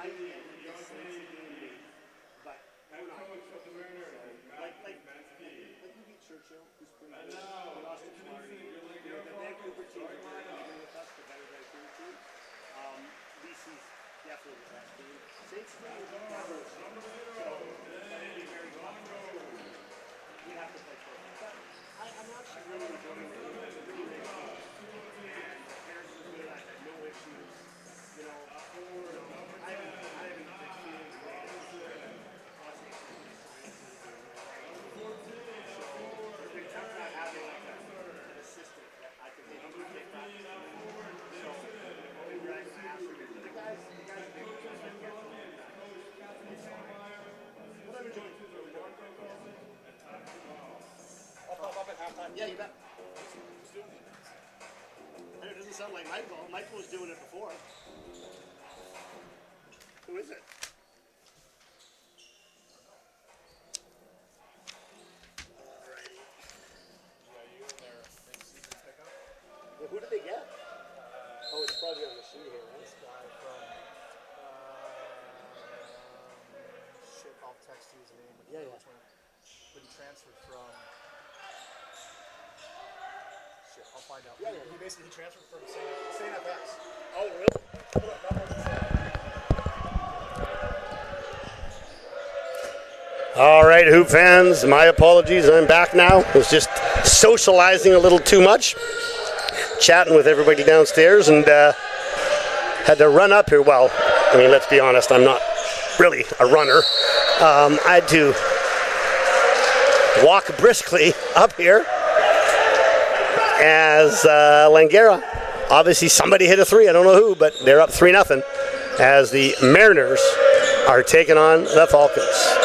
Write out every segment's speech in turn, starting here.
might be but we're not. Like we beat Churchill, who's pretty good. We lost to Florida. The Vancouver team is even with us, the better Vancouver team. BC's definitely the best team. Saints team is down the team. So that'll be very tough. We have to play close. But I'm actually really enjoying it. It's a really great team. And the parents are good. I had no issues. You know, I haven't experienced it's tough not having like an assistant that I can maybe take back. So, maybe I can ask her. The guys are big. It's fine. What I'm enjoying too, I'll pop up at halftime. Yeah, you bet. It doesn't sound like Michael. Michael was doing it before. Who is it? VIU in their mid-season pickup. Who did they get? Oh, it's probably on the sheet here, right? This guy from shit, I'll text you his name. Yeah. But he transferred from. Shit, I'll find out. Yeah. He basically transferred from St. FX. Oh, really? All right, Hoop fans, my apologies. I'm back now. I was just socializing a little too much, chatting with everybody downstairs, and had to run up here. Well, I mean, let's be honest, I'm not really a runner. I had to walk briskly up here as Langara, obviously somebody hit a three, I don't know who, but they're up 3-0 as the Mariners are taking on the Falcons.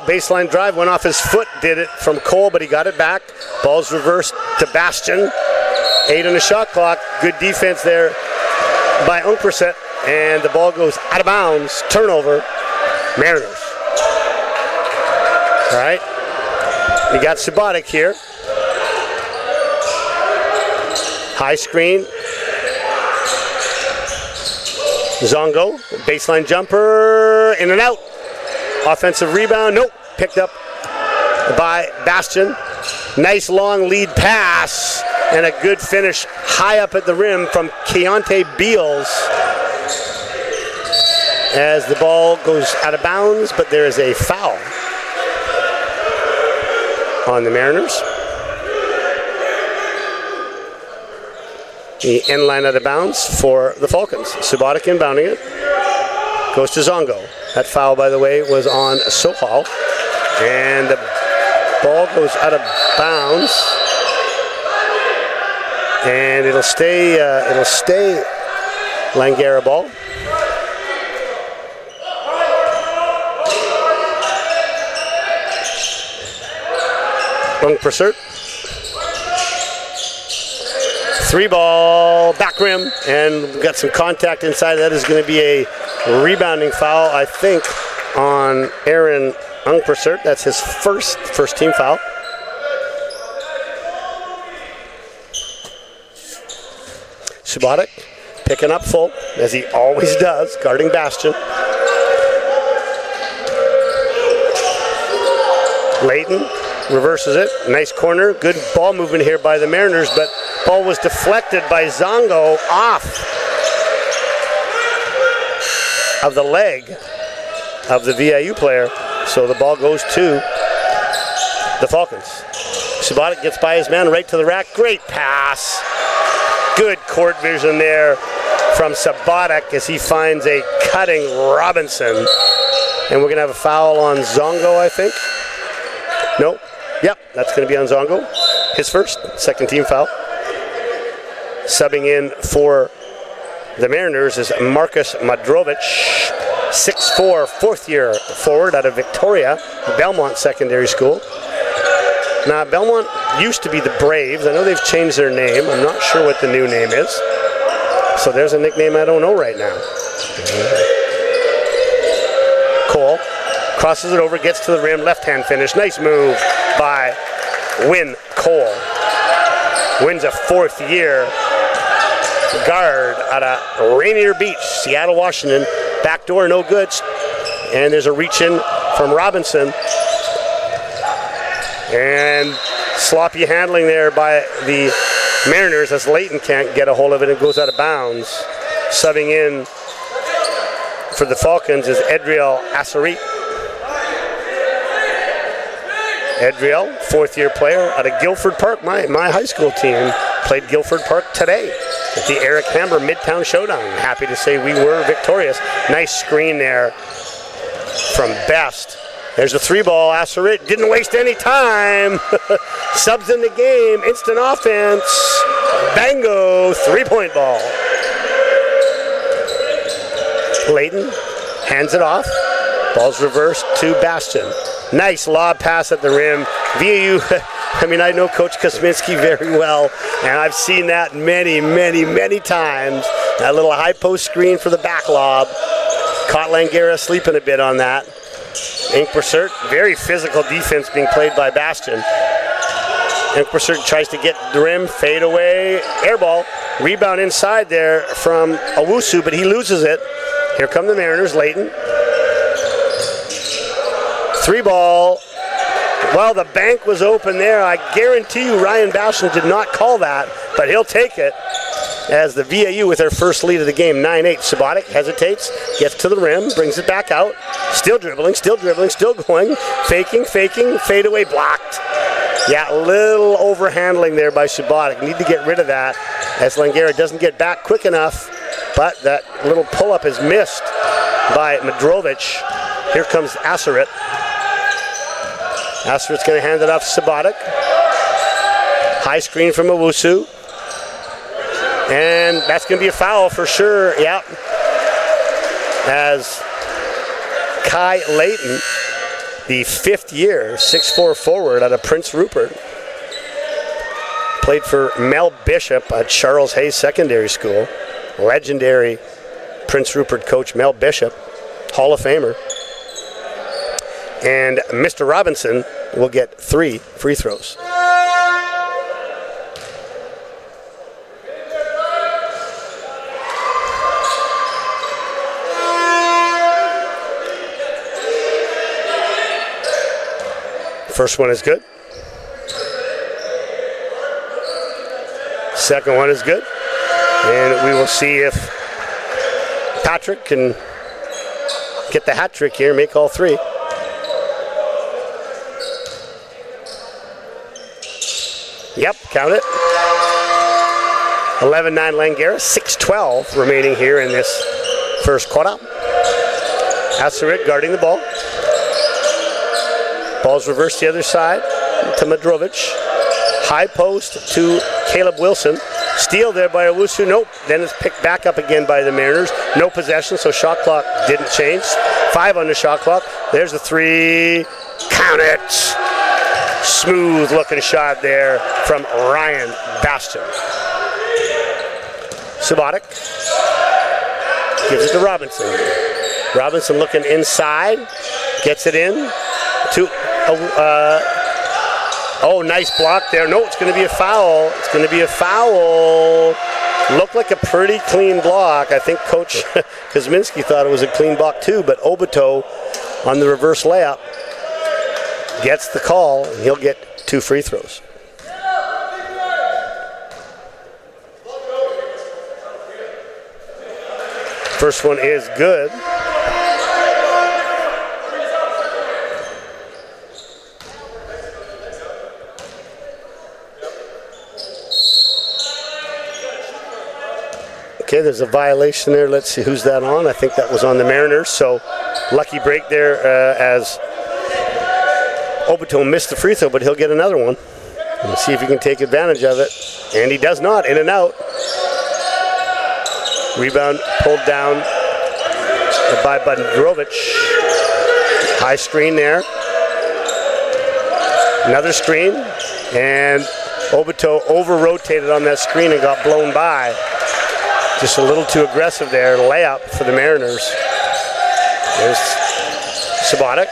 Baseline drive, went off his foot, did it from Cole, but he got it back. Ball's reversed to Bastion. 8 on the shot clock. Good defense there by Unkperset, and the ball goes out of bounds. Turnover, Mariners. All right, we got Subotic here. High screen. Zongo, baseline jumper, in and out. Offensive rebound, nope, picked up by Bastion. Nice long lead pass and a good finish high up at the rim from Keontae Beals as the ball goes out of bounds, but there is a foul on the Mariners. The end line out of bounds for the Falcons. Subotic inbounding it. Goes to Zongo. That foul, by the way, was on Sohal. And the ball goes out of bounds. And it'll stay Langara ball. Unkperset. 3-ball, back rim, and we've got some contact inside. That is going to be a rebounding foul, I think, on Aaron Unkperset. That's his first team foul. Subotic picking up full, as he always does, guarding Bastion. Layton reverses it. Nice corner. Good ball movement here by the Mariners, but ball was deflected by Zongo off of the leg of the VIU player. So the ball goes to the Falcons. Subotic gets by his man right to the rack. Great pass. Good court vision there from Subotic as he finds a cutting Robinson. And we're going to have a foul on Zongo, I think. Nope. Yep, that's going to be on Zongo. His second team foul. Subbing in for the Mariners is Marcus Madrovic, 6'4", fourth-year forward out of Victoria, Belmont Secondary School. Now, Belmont used to be the Braves. I know they've changed their name. I'm not sure what the new name is. So there's a nickname I don't know right now. Cole crosses it over, gets to the rim, left-hand finish. Nice move by Win Cole. wins a 4th year guard out of Rainier Beach, Seattle, Washington. Backdoor, no good. And there's a reach in from Robinson. And sloppy handling there by the Mariners as Layton can't get a hold of it. It goes out of bounds. Subbing in for the Falcons is Edriel Assarit. Edriel, 4th year player out of Guilford Park, my high school team. Played Guilford Park today at the Eric Hamber Midtown Showdown. Happy to say we were victorious. Nice screen there from Best. There's a 3-ball. Assarit didn't waste any time. Subs in the game. Instant offense. Bango. 3-point ball. Layton hands it off. Ball's reversed to Bastion. Nice lob pass at the rim. VIU, I mean, I know Coach Kosminski very well, and I've seen that many, many, many times. That little high post screen for the back lob. Caught Langara sleeping a bit on that. Inkpersert, very physical defense being played by Bastion. Inkpersert tries to get the rim, fade away, air ball. Rebound inside there from Owusu, but he loses it. Here come the Mariners, Layton. 3-ball. Well, the bank was open there. I guarantee you Ryan Bastion did not call that, but he'll take it as the VIU with their first lead of the game, 9-8. Subotic hesitates, gets to the rim, brings it back out. Still dribbling, still going. Faking, fade away, blocked. Yeah, a little overhandling there by Subotic. Need to get rid of that as Langara doesn't get back quick enough, but that little pull-up is missed by Madrovic. Here comes Assarit. Assarit's going to hand it off to Subotic. High screen from Owusu. And that's going to be a foul for sure, yeah. As Kai Layton, the 5th year, 6'4" forward out of Prince Rupert, played for Mel Bishop at Charles Hayes Secondary School. Legendary Prince Rupert coach Mel Bishop, Hall of Famer. And Mr. Robinson will get 3 free throws. First one is good. Second one is good. And we will see if Patrick can get the hat trick here, make all 3. Yep, count it. 11-9 Langara, 6:12 remaining here in this first quarter. Assarit guarding the ball. Ball's reversed the other side to Madrovic. High post to Caleb Wilson. Steal there by Owusu. Nope. Then it's picked back up again by the Mariners. No possession, so shot clock didn't change. 5 on the shot clock. There's the 3. Count it. Smooth looking shot there from Ryan Bastion. Subotic gives it to Robinson. Robinson looking inside. Gets it in to oh, nice block there. No, it's going to be a foul. It's going to be a foul. Looked like a pretty clean block. I think Coach Kosminski thought it was a clean block too, but Obito on the reverse layup gets the call, and he'll get 2 free throws. First one is good. Okay, there's a violation there. Let's see who's that on. I think that was on the Mariners. So lucky break there as Obito missed the free throw, but he'll get another one. We'll see if he can take advantage of it. And he does not. In and out. Rebound pulled down by Madrovic. High screen there. Another screen. And Obito over-rotated on that screen and got blown by. Just a little too aggressive there. Layup for the Mariners. There's Subotic.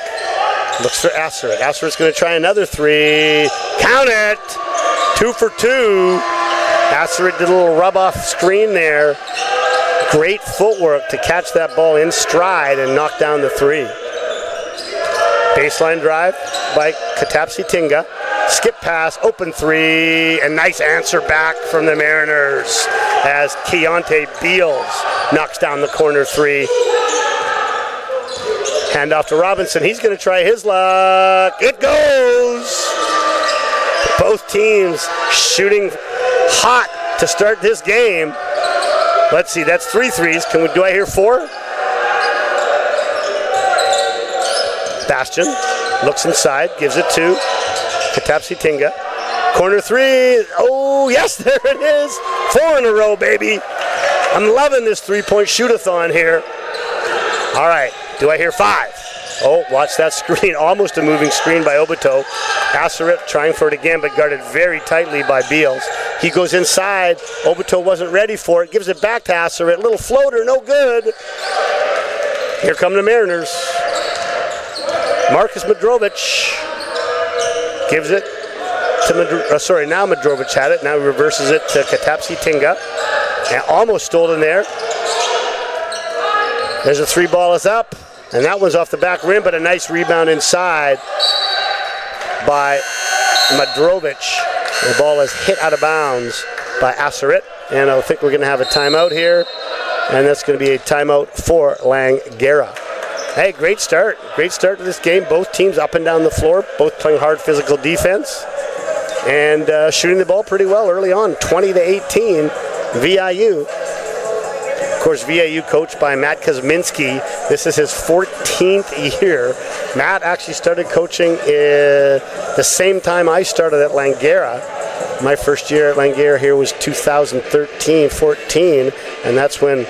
Looks for Assarit. Assarit's going to try another 3. Count it! 2 for 2. Asserit did a little rub-off screen there. Great footwork to catch that ball in stride and knock down the three. Baseline drive by Katapsi Tinga. Skip pass, open three, and nice answer back from the Mariners as Keontae Beals knocks down the corner three. Hand off to Robinson. He's going to try his luck. It goes! Both teams shooting hot to start this game. Let's see, that's 3 threes. Do I hear 4? Bastion looks inside, gives it to Katapsi Tinga. Corner three. Oh, yes, there it is. 4 in a row, baby. I'm loving this three-point shoot-a-thon here. All right, do I hear 5? Oh, watch that screen. Almost a moving screen by Obito. Asserit trying for it again, but guarded very tightly by Beals. He goes inside. Obito wasn't ready for it. Gives it back to Asserit. Little floater, no good. Here come the Mariners. Marcus Madrovic gives it to now Madrovic had it. Now he reverses it to Katapsi Tinga. And almost stolen there. There's a 3 ball is up. And that one's off the back rim, but a nice rebound inside by Madrovic. The ball is hit out of bounds by Asserit. And I think we're going to have a timeout here. And that's going to be a timeout for Langara. Hey, great start. Great start to this game. Both teams up and down the floor, both playing hard physical defense and shooting the ball pretty well early on. 20-18, VIU. Of course, VIU coached by Matt Kuzminski. This is his 14th year. Matt actually started coaching the same time I started at Langara. My first year at Langara here was 2013-14, and that's when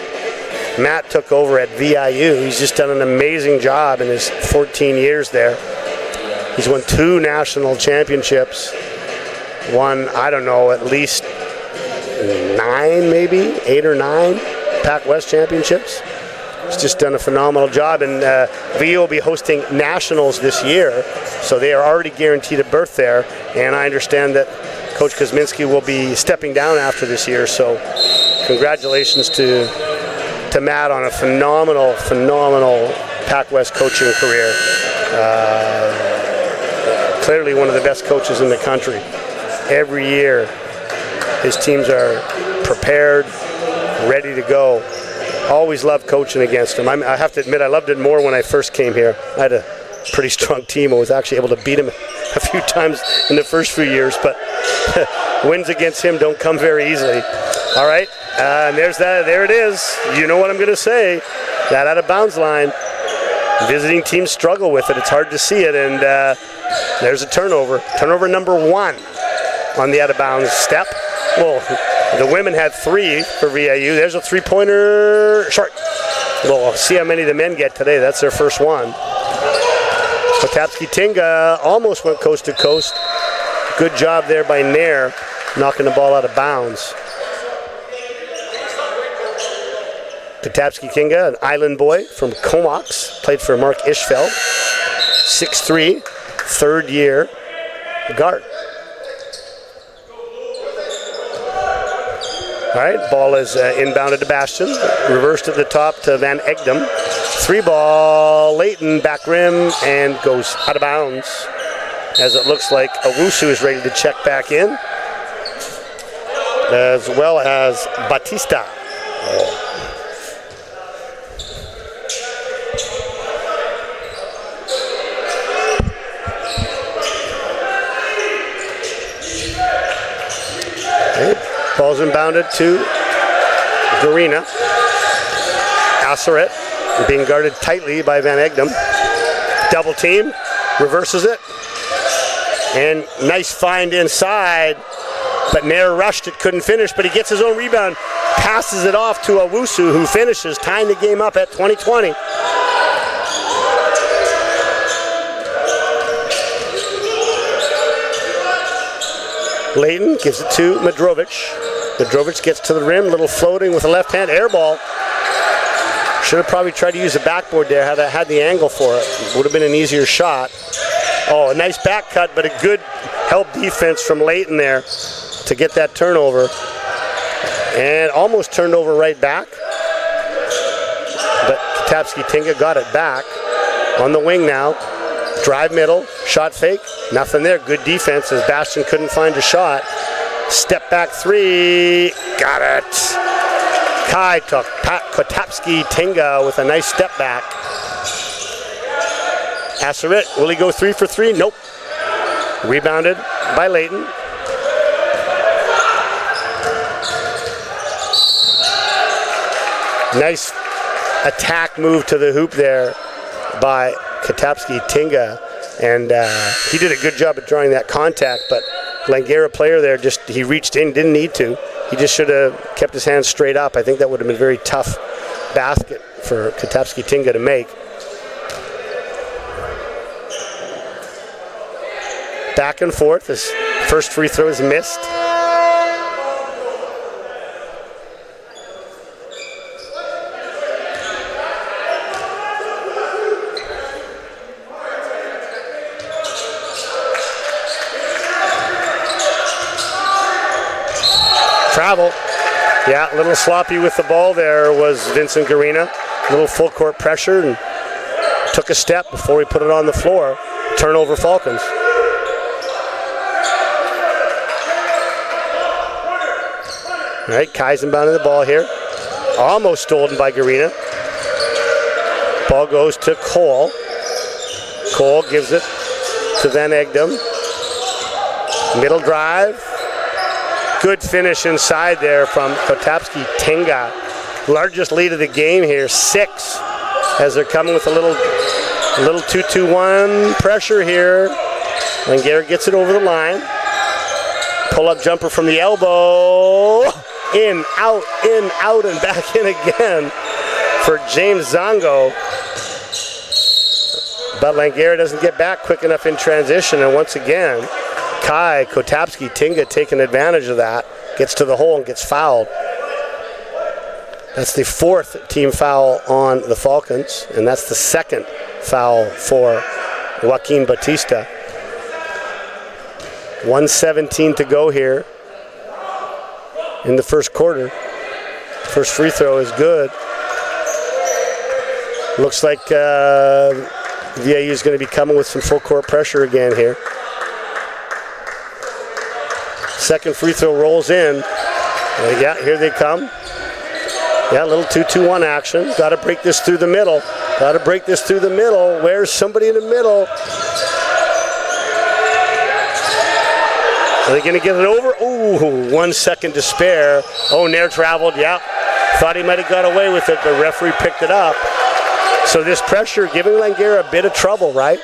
Matt took over at VIU. He's just done an amazing job in his 14 years there. He's won 2 national championships. Won, I don't know, at least 9 maybe, 8 or 9 PACWEST championships. He's just done a phenomenal job, and VIU will be hosting nationals this year, so they are already guaranteed a berth there, and I understand that Coach Kuzminski will be stepping down after this year, so congratulations to Matt on a phenomenal PACWEST coaching career. Clearly one of the best coaches in the country. Every year, his teams are prepared, ready to go. Always loved coaching against him. I have to admit, I loved it more when I first came here. I had a pretty strong team. I was actually able to beat him a few times in the first few years, but wins against him don't come very easily. All right. And there it is. You know what I'm going to say. That out of bounds line. Visiting teams struggle with it. It's hard to see it. And there's a turnover. Turnover number 1 on the out of bounds step. Well, the women had 3 for VIU. There's a 3-pointer short. We'll see how many the men get today. That's their first one. Katapsi Tinga almost went coast to coast. Good job there by Nair, knocking the ball out of bounds. Katapsi Tinga, an island boy from Comox, played for Mark Ishfeld. 6'3", third year guard. All right, ball is inbounded to Bastion. Reversed at the top to Van Egdom. 3 ball, Leighton, back rim, and goes out of bounds. As it looks like Owusu is ready to check back in. As well as Batista. Ball's inbounded to Garina. Asserit being guarded tightly by Van Egdom. Double team, reverses it. And nice find inside, but Nair rushed it, couldn't finish, but he gets his own rebound, passes it off to Owusu, who finishes, tying the game up at 20-20. Leighton gives it to Madrovic. Madrovic gets to the rim, little floating with a left hand, air ball. Should have probably tried to use the backboard there, had the angle for it. Would have been an easier shot. Oh, a nice back cut, but a good help defense from Leighton there to get that turnover. And almost turned over right back. But Katapski-Tinga got it back. On the wing now. Drive middle. Shot fake. Nothing there. Good defense as Bastion couldn't find a shot. Step back three. Got it. Kai took Katapski-Tinga with a nice step back. Asserit, will he go 3 for 3? Nope. Rebounded by Layton. Nice attack move to the hoop there by Katapski-Tinga. And he did a good job at drawing that contact, but Langara player there, he reached in, didn't need to. He just should have kept his hands straight up. I think that would have been a very tough basket for Katapski-Tinga to make. Back and forth. His first free throw is missed. Travel. Yeah, a little sloppy with the ball there was Vincent Garina. A little full court pressure and took a step before he put it on the floor. Turnover Falcons. All right, Kai's inbounding the ball here. Almost stolen by Garina. Ball goes to Cole. Cole gives it to Van Egdom. Middle drive. Good finish inside there from Katapski-Tinga. Largest lead of the game here, 6, as they're coming with a little 2-2-1 pressure here. Langara gets it over the line. Pull-up jumper from the elbow. In, out, and back in again for James Zongo. But Langara doesn't get back quick enough in transition, and once again, Kai Katapski-Tinga taking advantage of that, gets to the hole and gets fouled. That's the 4th team foul on the Falcons, and that's the 2nd foul for Joaquin Batista. 1:17 to go here in the first quarter. First free throw is good. Looks like VIU is going to be coming with some full court pressure again here. Second free throw rolls in. Yeah, here they come. Yeah, a little 2-2-1 action. Got to break this through the middle. Where's somebody in the middle? Are they going to get it over? Ooh, 1 second to spare. Oh, Nair traveled, yeah. Thought he might have got away with it, but referee picked it up. So this pressure giving Langara a bit of trouble, right?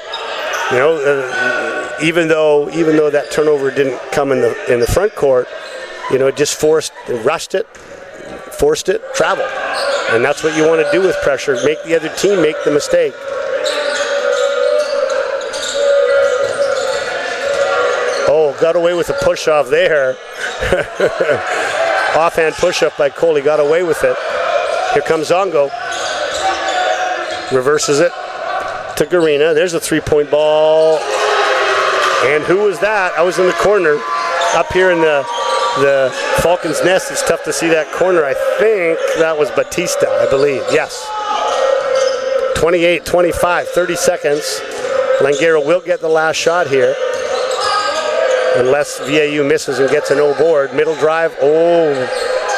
You know, even though that turnover didn't come in the front court, you know, it just forced it, travel. And that's what you want to do with pressure. Make the other team make the mistake. Oh, got away with a push-off there. Offhand push-up by Coley, got away with it. Here comes Zongo. Reverses it to Garina. There's a three-point ball. And who was that? I was in the corner up here in the Falcons' nest. It's tough to see that corner. I think that was Batista, I believe. Yes. 28-25, 30 seconds. Langara will get the last shot here. Unless VIU misses and gets a no board. Middle drive. Oh,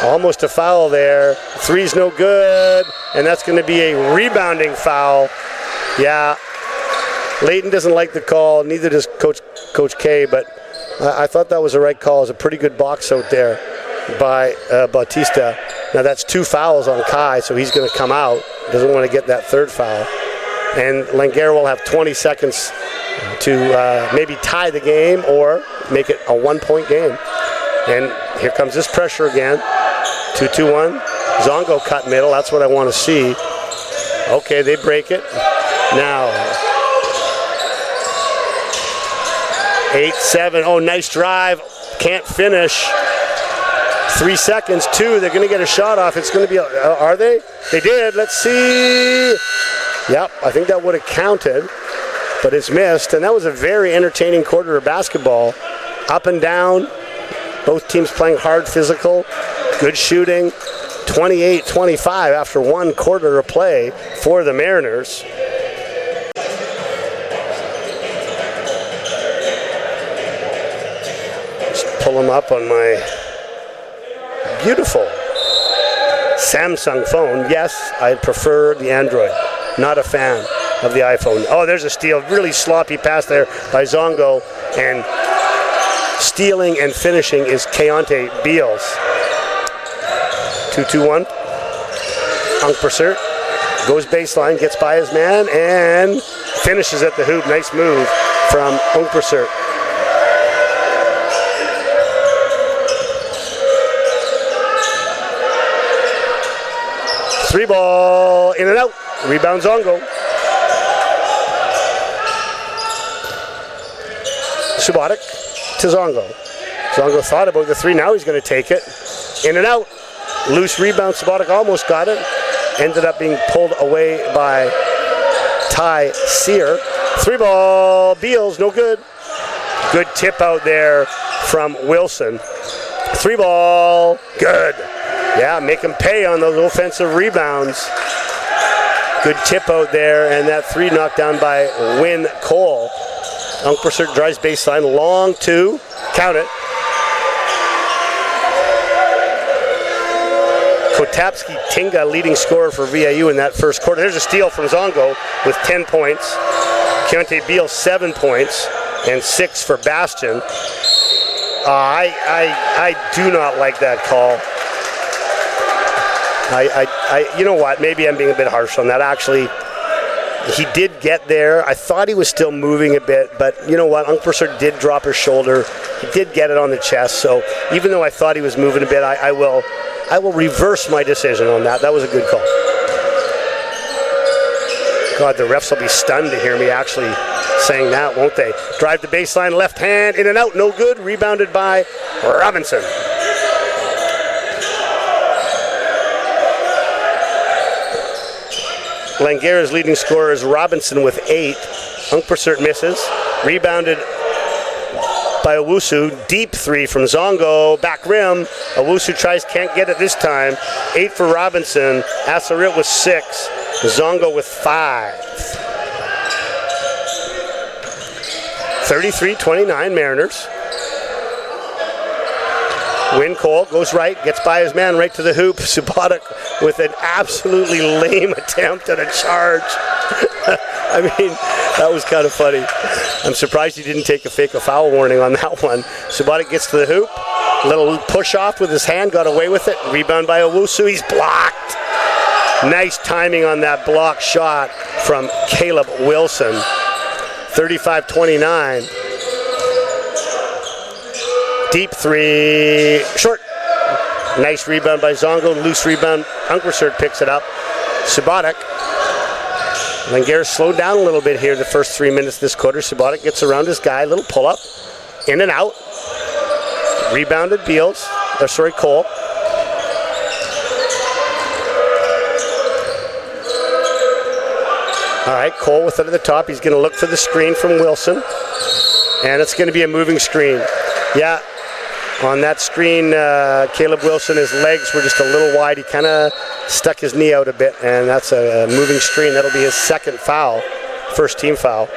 almost a foul there. Three's no good. And that's going to be a rebounding foul. Yeah. Layton doesn't like the call. Neither does Coach K. But I thought that was the right call. It was a pretty good box out there by Bautista. Now that's 2 fouls on Kai, so he's going to come out. Doesn't want to get that 3rd foul. And Langara will have 20 seconds to maybe tie the game or make it a 1-point game. And here comes this pressure again. 2-2-1. Zongo cut middle. That's what I want to see. Okay, they break it. Now, 8-7. Oh, nice drive. Can't finish. 3 seconds. 2. They're going to get a shot off. It's going to be, are they? They did. Let's see. Yep, I think that would have counted, but it's missed. And that was a very entertaining quarter of basketball. Up and down. Both teams playing hard, physical. Good shooting. 28-25 after 1 quarter of play for the Mariners. Just pull them up on my beautiful Samsung phone. Yes, I prefer the Android. Not a fan of the iPhone. Oh, there's a steal. Really sloppy pass there by Zongo. And stealing and finishing is Keontae Beals. 2-2-1. Unkpersert goes baseline, gets by his man, and finishes at the hoop. Nice move from Unkpersert. Three ball, in and out. Rebound Zongo. Subotic to Zongo. Zongo thought about the three. Now he's going to take it. In and out. Loose rebound. Subotic almost got it. Ended up being pulled away by Ty Sear. Three ball. Beals, no good. Good tip out there from Wilson. Three ball. Good. Yeah, make him pay on those offensive rebounds. Good tip out there, and that three knocked down by Win Cole. Unkpersert drives baseline, long two, count it. Kotapski Tinga, leading scorer for VIU in that first quarter. There's a steal from Zongo with 10 points. Keontae Beals 7 points, and 6 for Bastion. I do not like that call. You know what? Maybe I'm being a bit harsh on that. Actually, he did get there. I thought he was still moving a bit, but you know what? Unkpersert did drop his shoulder. He did get it on the chest. So even though I thought he was moving a bit, I will reverse my decision on that. That was a good call. God, the refs will be stunned to hear me actually saying that, won't they? Drive the baseline, left hand, in and out, no good. Rebounded by Robinson. Langara's leading scorer is Robinson with 8. Unkpersert misses. Rebounded by Owusu. Deep three from Zongo. Back rim. Owusu tries, can't get it this time. 8 for Robinson. Assarit with 6. Zongo with 5. 33-29 Mariners. Win Cole goes right, gets by his man right to the hoop. Subotic with an absolutely lame attempt at a charge. I mean, that was kind of funny. I'm surprised he didn't take a foul warning on that one. Subotic gets to the hoop. Little push off with his hand, got away with it. Rebound by Owusu, he's blocked. Nice timing on that block shot from Caleb Wilson. 35-29. Deep three, short. Nice rebound by Zongo, loose rebound. Unkpersert picks it up. Subotic. Langara slowed down a little bit here the first 3 minutes this quarter. Subotic gets around his guy, little pull up, in and out. Rebounded Beals, Cole. All right, Cole with it at the top. He's going to look for the screen from Wilson. And it's going to be a moving screen. Yeah, on that screen, Caleb Wilson, his legs were just a little wide. He kind of stuck his knee out a bit, and that's a moving screen. That'll be his second foul, first team foul.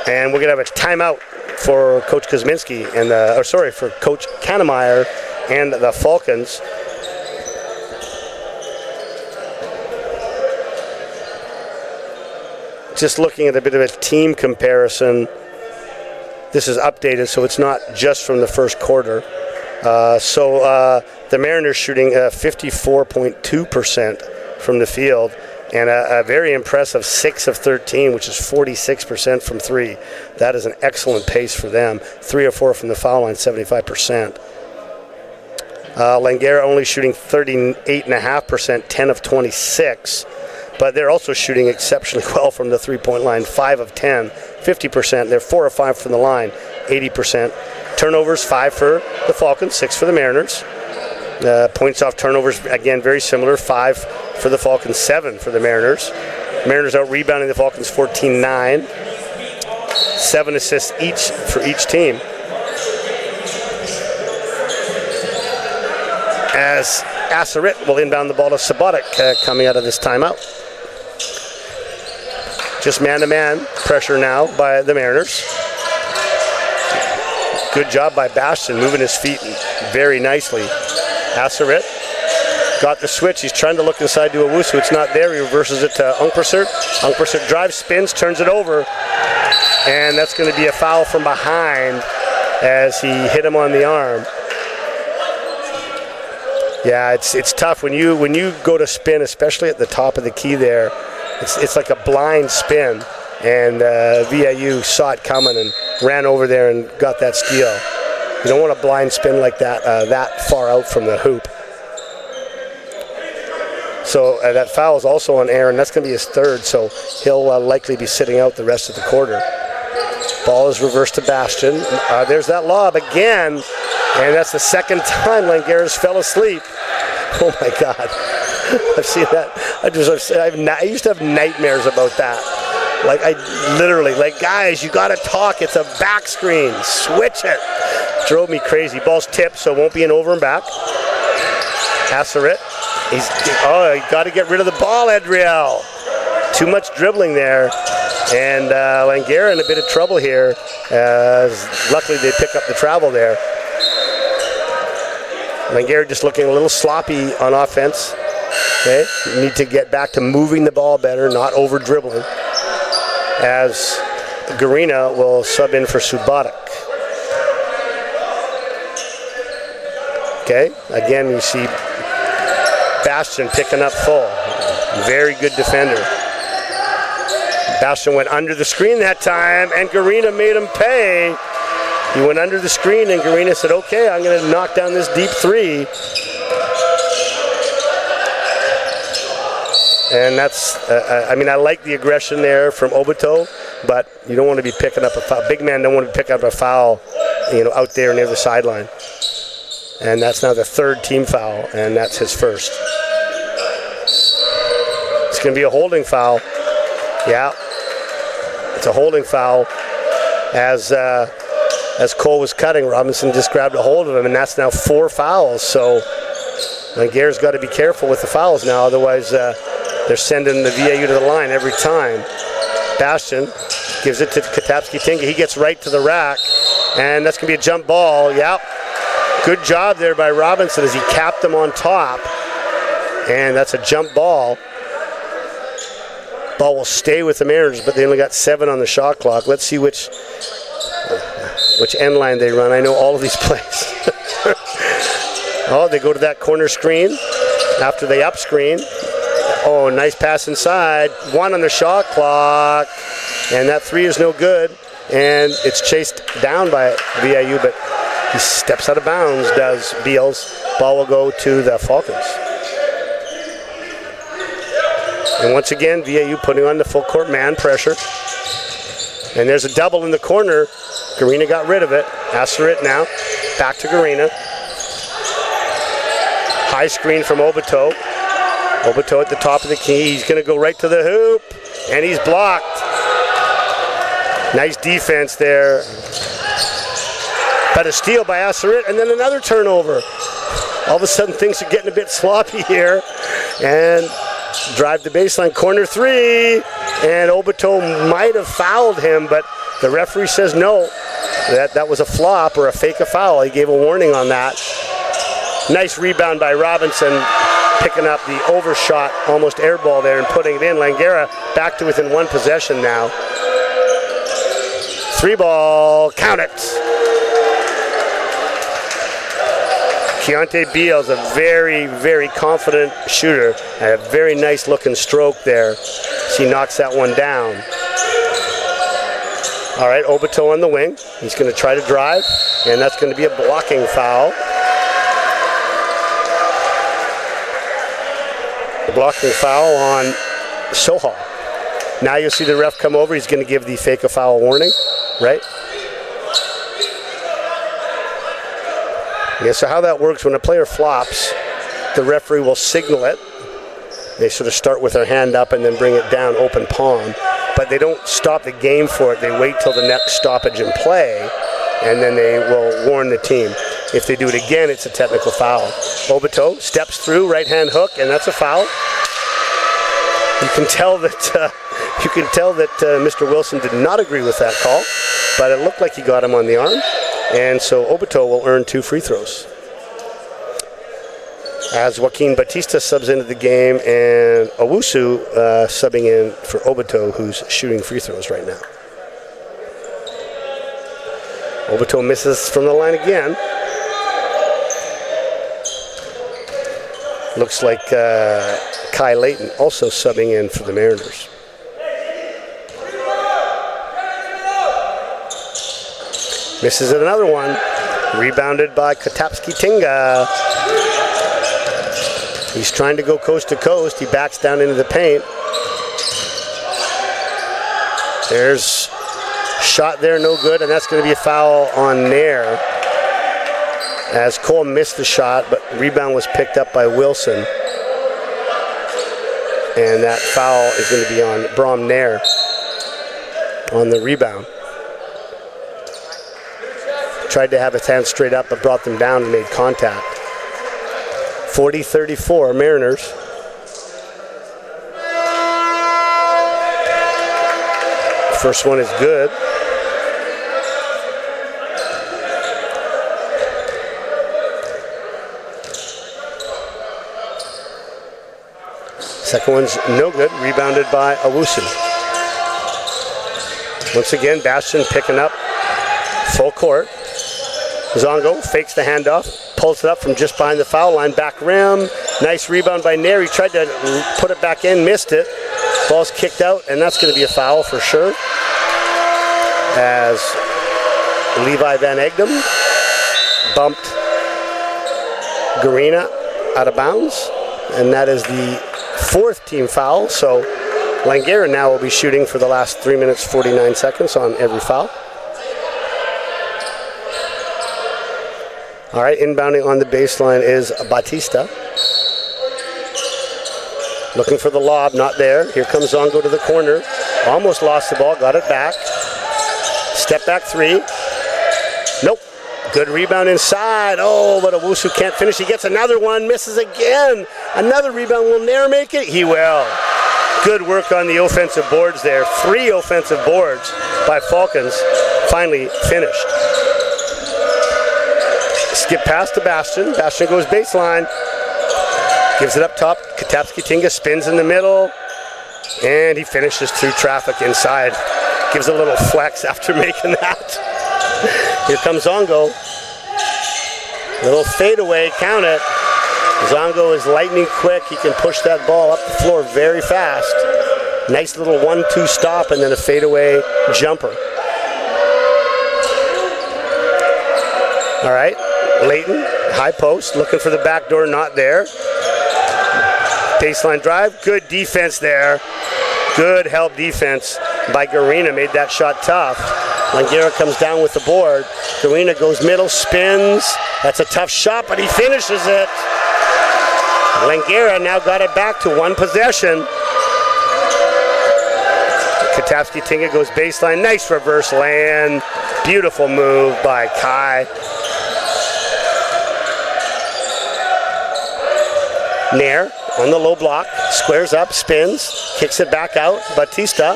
And we're going to have a timeout for Coach Kuzminski, for Coach Kannemeyer and the Falcons. Just looking at a bit of a team comparison. This is updated, so it's not just from the first quarter. The Mariners shooting 54.2% from the field, and a very impressive 6 of 13, which is 46% from 3. That is an excellent pace for them. 3 of 4 from the foul line, 75%. Langara only shooting 38.5%, 10 of 26. But they're also shooting exceptionally well from the three-point line, 5 of 10, 50%. They're 4 of 5 from the line, 80%. Turnovers, 5 for the Falcons, 6 for the Mariners. Points off turnovers, again, very similar, 5 for the Falcons, 7 for the Mariners. Mariners out-rebounding the Falcons 14-9. 7 assists each for each team. as Assarit will inbound the ball to Subotic coming out of this timeout. Just man-to-man pressure now by the Mariners. Good job by Bastion, moving his feet very nicely. Assarit got the switch. He's trying to look inside to Owusu. It's not there. He reverses it to Unkpersert. Unkpersert drives, spins, turns it over. And that's going to be a foul from behind as he hit him on the arm. Yeah, it's tough when you go to spin, especially at the top of the key there. It's like a blind spin, and VIU saw it coming and ran over there and got that steal. You don't want a blind spin like that that far out from the hoop. So that foul is also on Aaron. That's going to be his third, so he'll likely be sitting out the rest of the quarter. Ball is reversed to Bastion. There's that lob again, and that's the second time Langara's fell asleep. Oh my God. I've seen that. I used to have nightmares about that. Like, guys, you got to talk. It's a back screen. Switch it. Drove me crazy. Ball's tipped, so it won't be an over and back. Assarit. You got to get rid of the ball, Adriel. Too much dribbling there. And Langara in a bit of trouble here. Luckily, they pick up the travel there. Langara just looking a little sloppy on offense. Okay, you need to get back to moving the ball better, not over dribbling. As Garina will sub in for Subotic. Okay, again you see Bastion picking up full. Very good defender. Bastion went under the screen that time, and Garina made him pay. He went under the screen, and Garina said, okay, I'm going to knock down this deep three. And that's, I like the aggression there from Obito, but you don't want to be picking up a foul. Big men don't want to pick up a foul, out there near the sideline. And that's now the third team foul, and that's his first. It's going to be a holding foul. Yeah, it's a holding foul. As Cole was cutting, Robinson just grabbed a hold of him, and that's now 4 fouls. So Langara's got to be careful with the fouls now, otherwise they're sending the VIU to the line every time. Bastion gives it to Katapski-Tinga. He gets right to the rack, and that's going to be a jump ball. Yep. Good job there by Robinson as he capped him on top. And that's a jump ball. Ball will stay with the Mariners, but they only got 7 on the shot clock. Let's see which end line they run. I know all of these plays. Oh, they go to that corner screen after they up screen. Oh, nice pass inside. 1 on the shot clock. And that 3 is no good. And it's chased down by VIU, but he steps out of bounds, does Beals. Ball will go to the Falcons. And once again, VIU putting on the full court man pressure. And there's a double in the corner. Garina got rid of it. Assarit now. Back to Garina. High screen from Obito. Obito at the top of the key. He's going to go right to the hoop. And he's blocked. Nice defense there. But a steal by Assarit, and then another turnover. All of a sudden, things are getting a bit sloppy here. And drive to baseline, corner 3. And Obito might have fouled him, but the referee says no. That was a flop or a fake a foul. He gave a warning on that. Nice rebound by Robinson, picking up the overshot, almost air ball there and putting it in. Langara back to within 1 possession now. 3 ball, count it. Keontae Beals, a very, very confident shooter. And a very nice looking stroke there. He knocks that one down. All right, Obito on the wing. He's going to try to drive, and that's going to be a blocking foul. A blocking foul on Sohal. Now you'll see the ref come over. He's going to give the fake a foul warning, right? Yeah, so how that works, when a player flops, the referee will signal it. They sort of start with their hand up and then bring it down, open palm. But they don't stop the game for it. They wait till the next stoppage in play, and then they will warn the team. If they do it again, it's a technical foul. Obito steps through, right-hand hook, and that's a foul. You can tell that Mr. Wilson did not agree with that call, but it looked like he got him on the arm, and so Obito will earn 2 free throws. As Joaquin Batista subs into the game, and Owusu subbing in for Obito, who's shooting free throws right now. Obito misses from the line again. Looks like Kai Layton also subbing in for the Mariners. Misses it another one. Rebounded by Katapski Tinga. He's trying to go coast to coast. He backs down into the paint. There's shot there, no good, and that's going to be a foul on Nair. As Cole missed the shot, but rebound was picked up by Wilson. And that foul is going to be on Brom Nair on the rebound. Tried to have his hands straight up, but brought them down and made contact. 40-34 Mariners. First one is good. Second one's no good, rebounded by Owusu. Once again, Bastian picking up full court. Zongo fakes the handoff, pulls it up from just behind the foul line, back rim. Nice rebound by Nair. He tried to put it back in, missed it. Ball's kicked out, and that's going to be a foul for sure. As Levi Van Egdom bumped Garina out of bounds, and that is the 4th team foul. So Langara now will be shooting for the last 3 minutes, 49 seconds on every foul. All right, inbounding on the baseline is Batista. Looking for the lob, not there. Here comes Zongo to the corner. Almost lost the ball, got it back. Step back 3. Nope. Good rebound inside. Oh, but Owusu can't finish. He gets another one, misses again. Another rebound. Will Nair make it? He will. Good work on the offensive boards there. 3 offensive boards by Falcons. Finally finished. Skip pass to Bastian. Bastian goes baseline. Gives it up top. Katapski Tinga spins in the middle. And he finishes through traffic inside. Gives a little flex after making that. Here comes Zongo. Little fadeaway, count it. Zongo is lightning quick. He can push that ball up the floor very fast. Nice little 1-2 stop and then a fadeaway jumper. All right, Layton, high post, looking for the back door, not there. Baseline drive, good defense there. Good help defense by Garina, made that shot tough. Langara comes down with the board. Garina goes middle, spins. That's a tough shot, but he finishes it. Langara now got it back to 1 possession. Katapski Tinga goes baseline. Nice reverse land. Beautiful move by Kai. Nair on the low block. Squares up, spins, kicks it back out. Batista.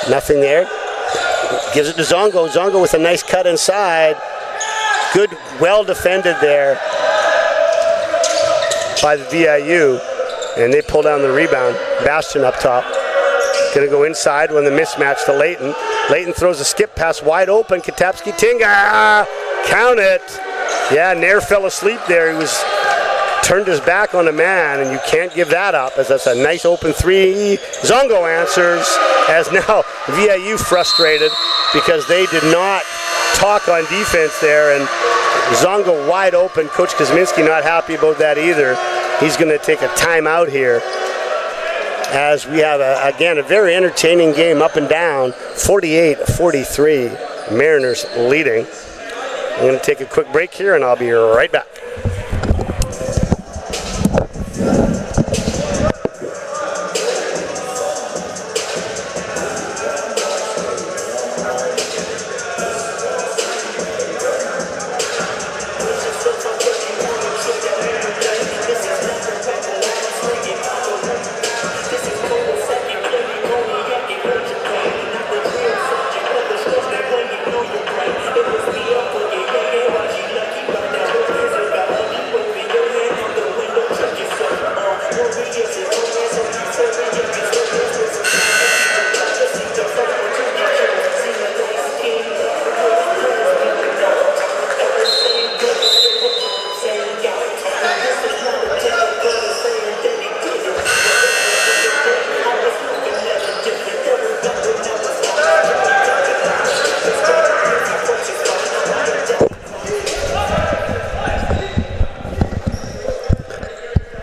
Nothing there. Gives it to Zongo. Zongo with a nice cut inside. Good, well defended there by the VIU. And they pull down the rebound. Bastian up top. Gonna go inside when the mismatch to Layton. Layton throws a skip pass wide open. Katapski Tinga. Count it. Yeah, Nair fell asleep there. He was turned his back on a man, and you can't give that up, as that's a nice open 3. Zongo answers, as now VIU frustrated because they did not talk on defense there, and Zongo wide open. Coach Kuzminski not happy about that either. He's going to take a timeout here as we have, again, a very entertaining game up and down, 48-43, Mariners leading. I'm going to take a quick break here, and I'll be right back.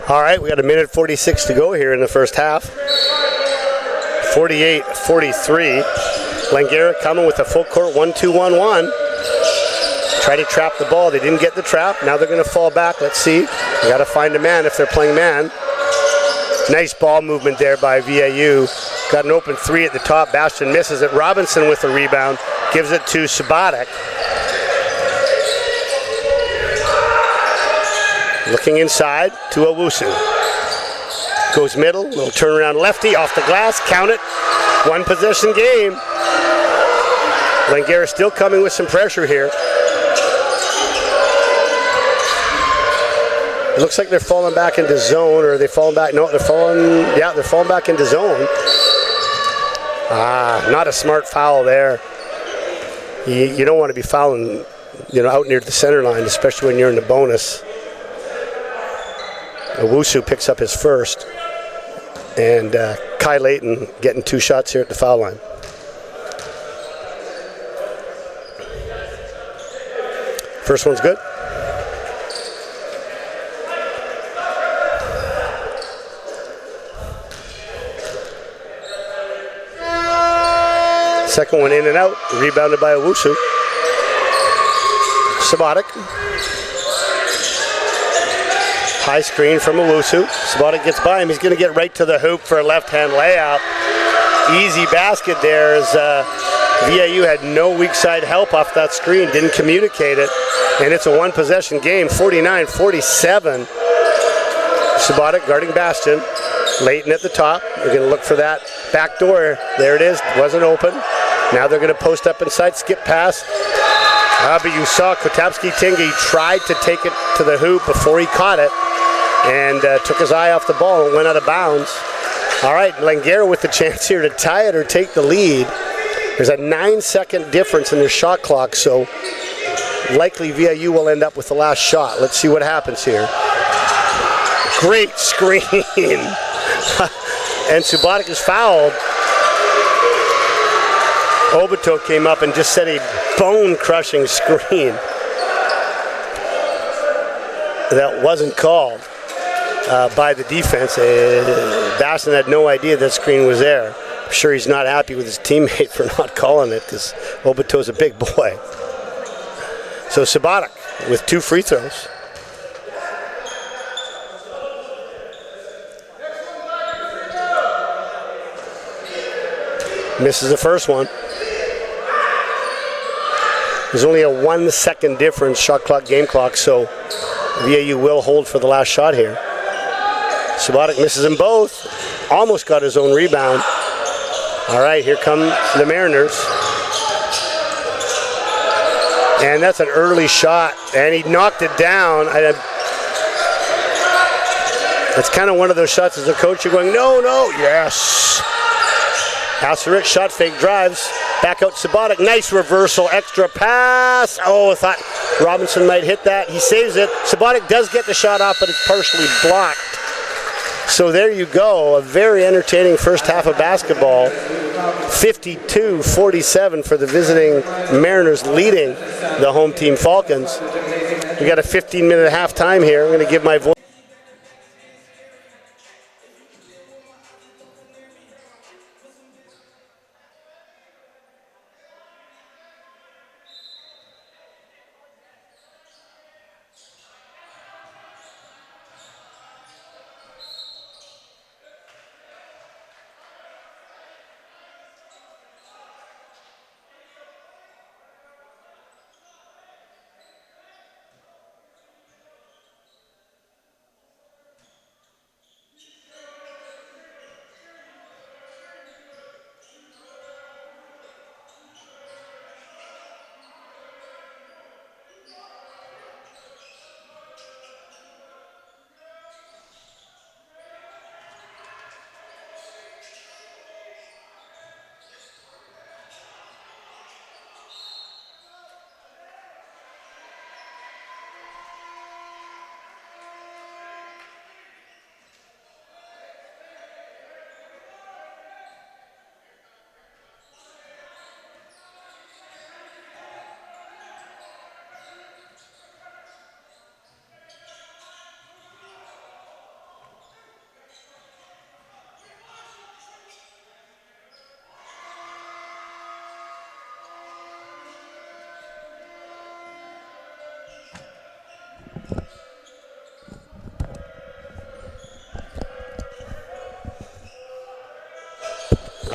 All right, we got a minute 46 to go here in the first half. 48-43. Langara coming with a full court 1-2-1-1. Try to trap the ball. They didn't get the trap. Now they're going to fall back. Let's see. We got to find a man if they're playing man. Nice ball movement there by VIU. Got an open three at the top. Bastion misses it. Robinson with the rebound. Gives it to Subotic. Looking inside to Owusu. Goes middle, little turnaround lefty, off the glass, count it. One possession game. Langara still coming with some pressure here. It looks like they're falling back into zone, or are they falling back? No, they're falling back into zone. Not a smart foul there. You don't want to be fouling, out near the center line, especially when you're in the bonus. Owusu picks up his first, and Kai Layton getting 2 shots here at the foul line. First one's good. Second one in and out, rebounded by Owusu. Subotic. High screen from Owusu. Subotic gets by him. He's going to get right to the hoop for a left-hand layup. Easy basket there as VIU had no weak side help off that screen. Didn't communicate it. And it's a one-possession game, 49-47. Subotic guarding Bastion. Layton at the top. They're going to look for that back door. There it is. Wasn't open. Now they're going to post up inside, skip pass. But you saw Kotapski-Tingi tried to take it to the hoop before he caught it and took his eye off the ball and went out of bounds. All right, Langara with the chance here to tie it or take the lead. There's a 9-second difference in their shot clock, so likely VIU will end up with the last shot. Let's see what happens here. Great screen. And Subotic is fouled. Obito came up and just set a bone-crushing screen. That wasn't called by the defense. Bastion had no idea that screen was there. I'm sure he's not happy with his teammate for not calling it because Obito's a big boy. So Subotic with 2 free throws. Misses the first one. There's only a 1-second difference, shot clock, game clock, so VIU will hold for the last shot here. Subotic misses them both. Almost got his own rebound. All right, here come the Mariners. And that's an early shot, and he knocked it down. It's kind of one of those shots as a coach, you're going, no, yes. Asterisk, shot fake, drives. Back out Subotic, nice reversal, extra pass. Oh, I thought Robinson might hit that. He saves it. Subotic does get the shot off, but it's partially blocked. So there you go, a very entertaining first half of basketball. 52-47 for the visiting Mariners, leading the home team Falcons. We got a 15-minute halftime here. I'm going to give my voice.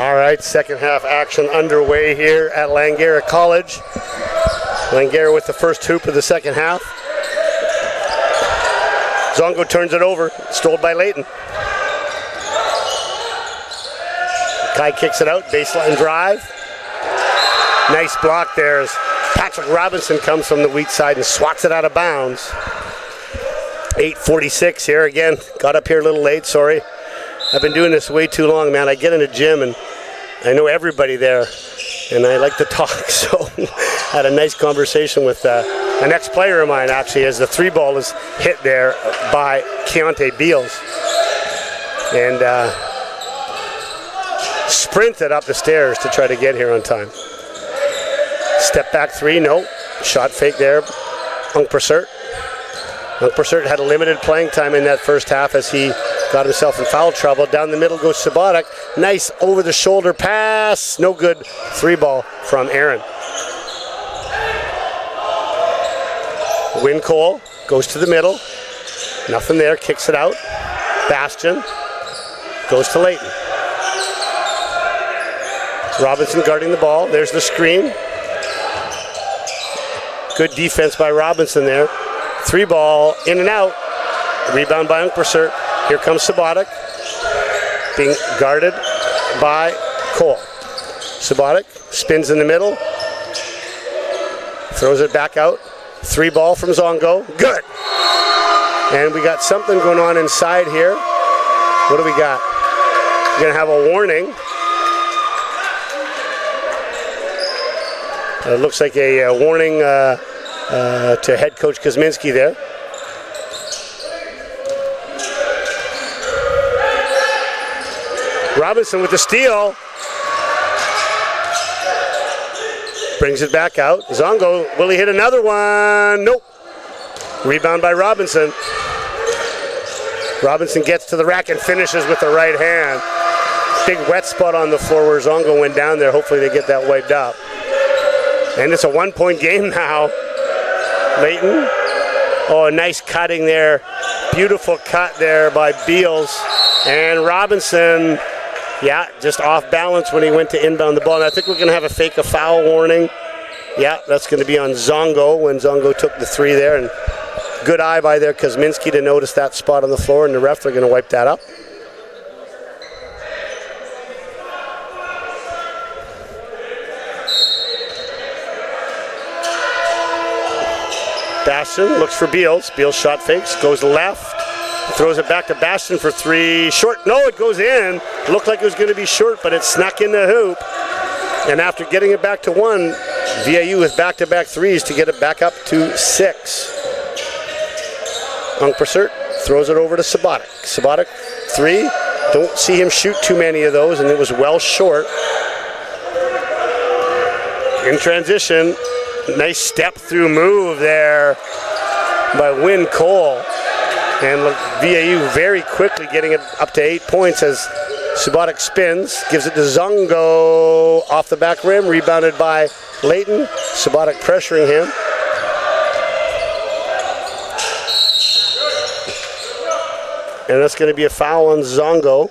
All right, second half action underway here at Langara College. Langara with the first hoop of the second half. Zongo turns it over, strolled by Layton. Kai kicks it out, baseline drive. Nice block there as Patrick Robinson comes from the weak side and swats it out of bounds. 8:46 here again. Got up here a little late, sorry. I've been doing this way too long, man. I get in the gym and I know everybody there and I like to talk, so I had a nice conversation with an ex-player of mine actually as the three ball is hit there by Keontae Beals. And sprinted up the stairs to try to get here on time. Step back three, no. Shot fake there, Unkpersert. Unkpersert had a limited playing time in that first half as he got himself in foul trouble. Down the middle goes Sabatic. Nice over-the-shoulder pass. No good. Three ball from Aaron. Win Cole goes to the middle. Nothing there. Kicks it out. Bastion goes to Layton. Robinson guarding the ball. There's the screen. Good defense by Robinson there. Three ball in and out. Rebound by Unkpersert. Here comes Sabatic. Being guarded by Cole. Sabatic spins in the middle. Throws it back out. Three ball from Zongo. Good. And we got something going on inside here. What do we got? We're going to have a warning. It looks like a warning to head coach Kuzminski there. Robinson with the steal. Brings it back out. Zongo, will he hit another one? Nope. Rebound by Robinson. Robinson gets to the rack and finishes with the right hand. Big wet spot on the floor where Zongo went down there. Hopefully they get that wiped up. And it's a 1-point game now. Layton. Oh, a nice cutting there. Beautiful cut there by Beals. And Robinson, yeah, just off balance when he went to inbound the ball. And I think we're going to have a foul warning. Yeah, that's going to be on Zongo when Zongo took the three there. And good eye by there Kuzminski to notice that spot on the floor, and the refs are going to wipe that up. Bastion looks for Beals. Beals shot fakes, goes left, throws it back to Bastion for three. Short, no, it goes in. Looked like it was going to be short, but it snuck in the hoop. And after getting it back to one, VIU with back-to-back threes to get it back up to 6. Unkpersert throws it over to Sabatic. Sabatic, three. Don't see him shoot too many of those, and it was well short. In transition, nice step-through move there by Win Cole. And VIU very quickly getting it up to 8 points as Sabatic spins, gives it to Zongo off the back rim, rebounded by Layton. Sabatic pressuring him. And that's going to be a foul on Zongo.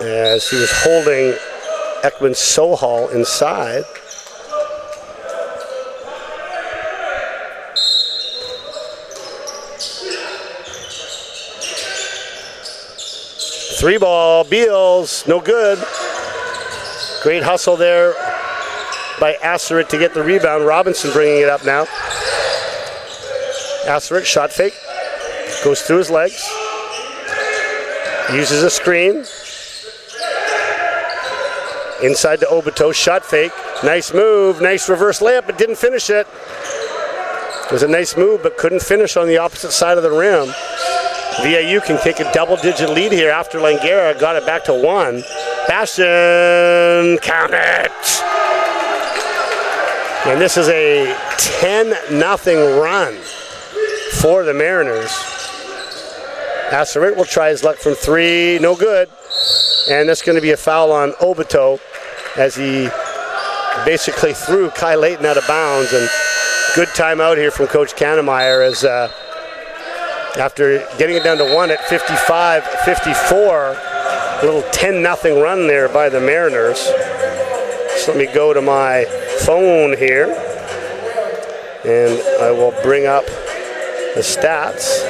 As he was holding Ekman Sohal inside. Three ball, Beals, no good. Great hustle there by Asserit to get the rebound. Robinson bringing it up now. Asserit, shot fake, goes through his legs, uses a screen. Inside to Obito, shot fake, nice move, nice reverse layup, but didn't finish it. It was a nice move, but couldn't finish on the opposite side of the rim. VIU can take a double-digit lead here after Langara got it back to 1. Bastion, count it! And this is a 10-0 run for the Mariners. Asserit will try his luck from 3, no good. And that's going to be a foul on Obito as he basically threw Kai Layton out of bounds. And good timeout here from Coach Kannemeyer after getting it down to 1 at 55-54. A little 10-0 run there by the Mariners. So let me go to my phone here, and I will bring up the stats.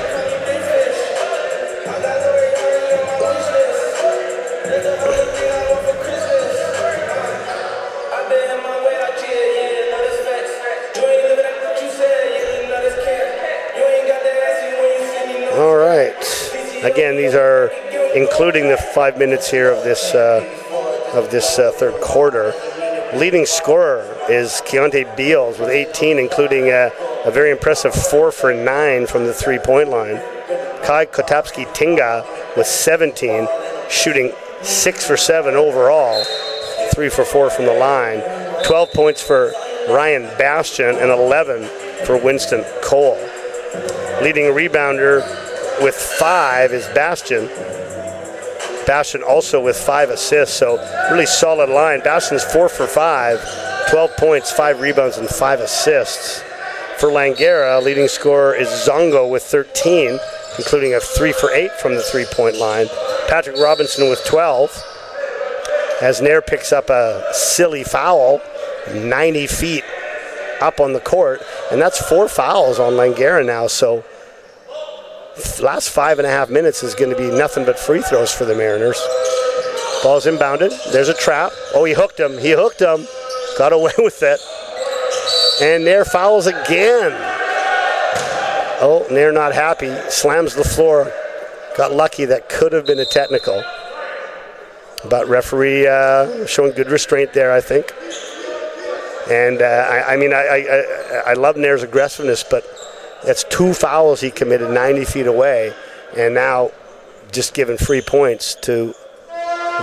All right. Again, these are including the 5 minutes here of this third quarter. Leading scorer is Keontae Beals with 18, including a very impressive 4 for 9 from the three-point line. Kai Kotapski-Tinga with 17, shooting 6 for 7 overall, 3 for 4 from the line. 12 points for Ryan Bastian and 11 for Winston Cole. Leading rebounder with 5 is Bastian. Bastian also with 5 assists, so really solid line. Bastian's 4 for 5, 12 points, 5 rebounds, and 5 assists. For Langara, leading scorer is Zongo with 13, including a 3 for 8 from the three-point line. Patrick Robinson with 12, as Nair picks up a silly foul, 90 feet up on the court, and that's 4 fouls on Langara now, so last 5.5 minutes is going to be nothing but free throws for the Mariners. Ball's inbounded. There's a trap. Oh, he hooked him. He hooked him. Got away with it. And Nair fouls again. Oh, Nair not happy. Slams the floor. Got lucky. That could have been a technical. But referee showing good restraint there, I think. And I love Nair's aggressiveness, but that's 2 fouls he committed 90 feet away, and now just giving free points to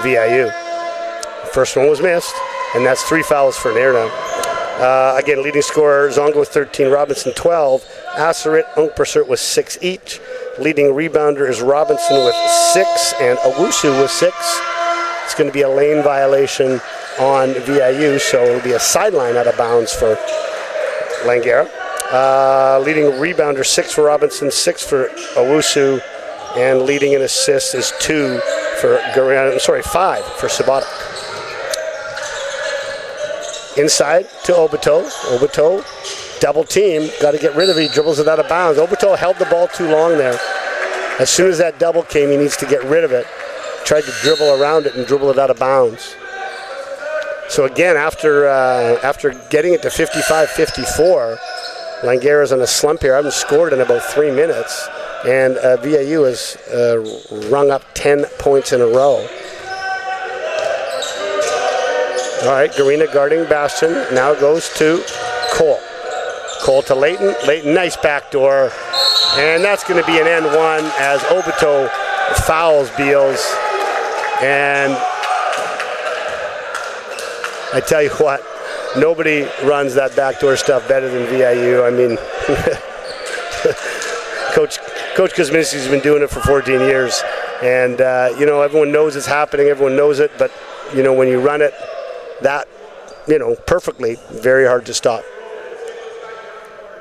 VIU. First one was missed, and that's 3 fouls for Nair now. Again, leading scorer Zongo with 13, Robinson 12, Asserit, Unkpersert with 6 each. Leading rebounder is Robinson with 6, and Owusu with 6. It's going to be a lane violation on VIU, so it'll be a sideline out of bounds for Langara. Leading rebounder 6 for Robinson, 6 for Owusu, and leading in assists is 2 for 5 for Sabatic. Inside to Obito. Obito, double team, got to get rid of it. He dribbles it out of bounds. Obito held the ball too long there. As soon as that double came, he needs to get rid of it. Tried to dribble around it and dribble it out of bounds. So again, after getting it to 55-54, Langara's on a slump here. I haven't scored in about 3 minutes, and VIU has rung up 10 points in a row. All right, Garina guarding Bastian. Now goes to Cole. Cole to Leighton. Leighton, nice backdoor. And that's going to be an end one as Obito fouls Beals. And I tell you what, nobody runs that backdoor stuff better than VIU. I mean, Coach Kuzminski's been doing it for 14 years. And, everyone knows it's happening. Everyone knows it. But, when you run it that, perfectly, very hard to stop.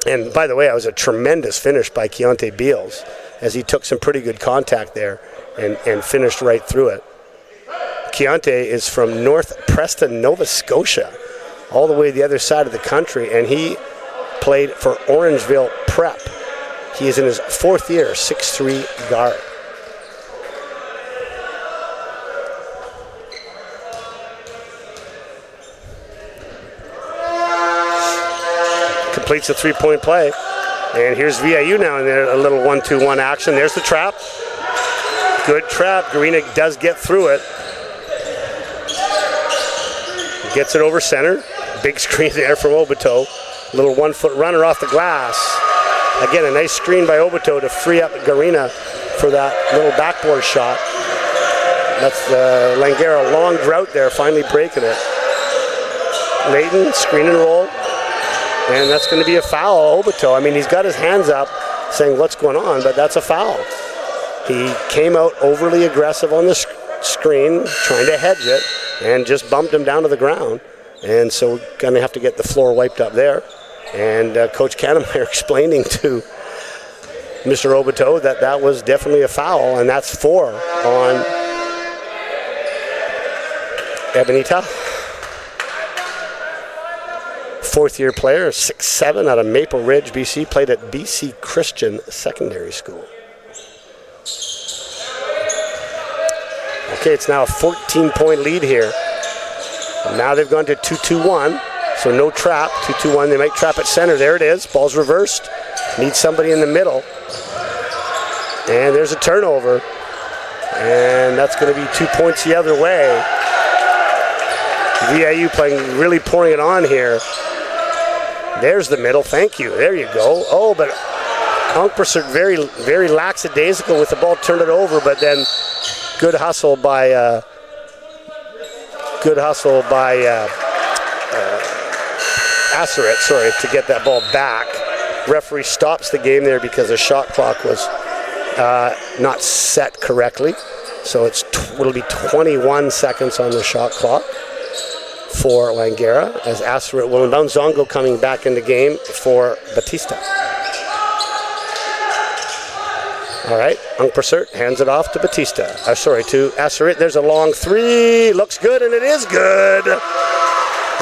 And, by the way, it was a tremendous finish by Keontae Beals as he took some pretty good contact there and finished right through it. Keontae is from North Preston, Nova Scotia, all the way the other side of the country, and he played for Orangeville Prep. He is in his 4th year, 6'3" guard. Completes a 3-point play. And here's VIU now in there, a little 1-2-1 action. There's the trap. Good trap. Garina does get through it. Gets it over center. Big screen there from Obito. Little 1-foot runner off the glass. Again, a nice screen by Obito to free up Garina for that little backboard shot. That's the Langara long drought there, finally breaking it. Leighton, screen and roll. And that's going to be a foul, Obito. I mean, he's got his hands up saying what's going on, but that's a foul. He came out overly aggressive on the screen, trying to hedge it, and just bumped him down to the ground. And so we're going to have to get the floor wiped up there. And Coach Kannemeyer explaining to Mr. Obito that that was definitely a foul, and that's 4 on Ebonita. Fourth-year player, 6'7", out of Maple Ridge, BC, played at BC Christian Secondary School. Okay, it's now a 14-point lead here. Now they've gone to 2-2-1, so no trap, 2-2-1. They might trap at center. There it is. Ball's reversed. Need somebody in the middle. And there's a turnover. And that's going to be 2 points the other way. VIU playing, really pouring it on here. There's the middle. Thank you. There you go. Oh, but Unkperser very, very lackadaisical with the ball, turned it over, but then good hustle by Asseret, sorry, to get that ball back. Referee stops the game there because the shot clock was not set correctly. So it'll be 21 seconds on the shot clock for Langara as Asseret will inbound. Zongo coming back in the game for Batista. All right, Unkperser hands it off to Batista. To Asseret. There's a long 3. Looks good, and it is good.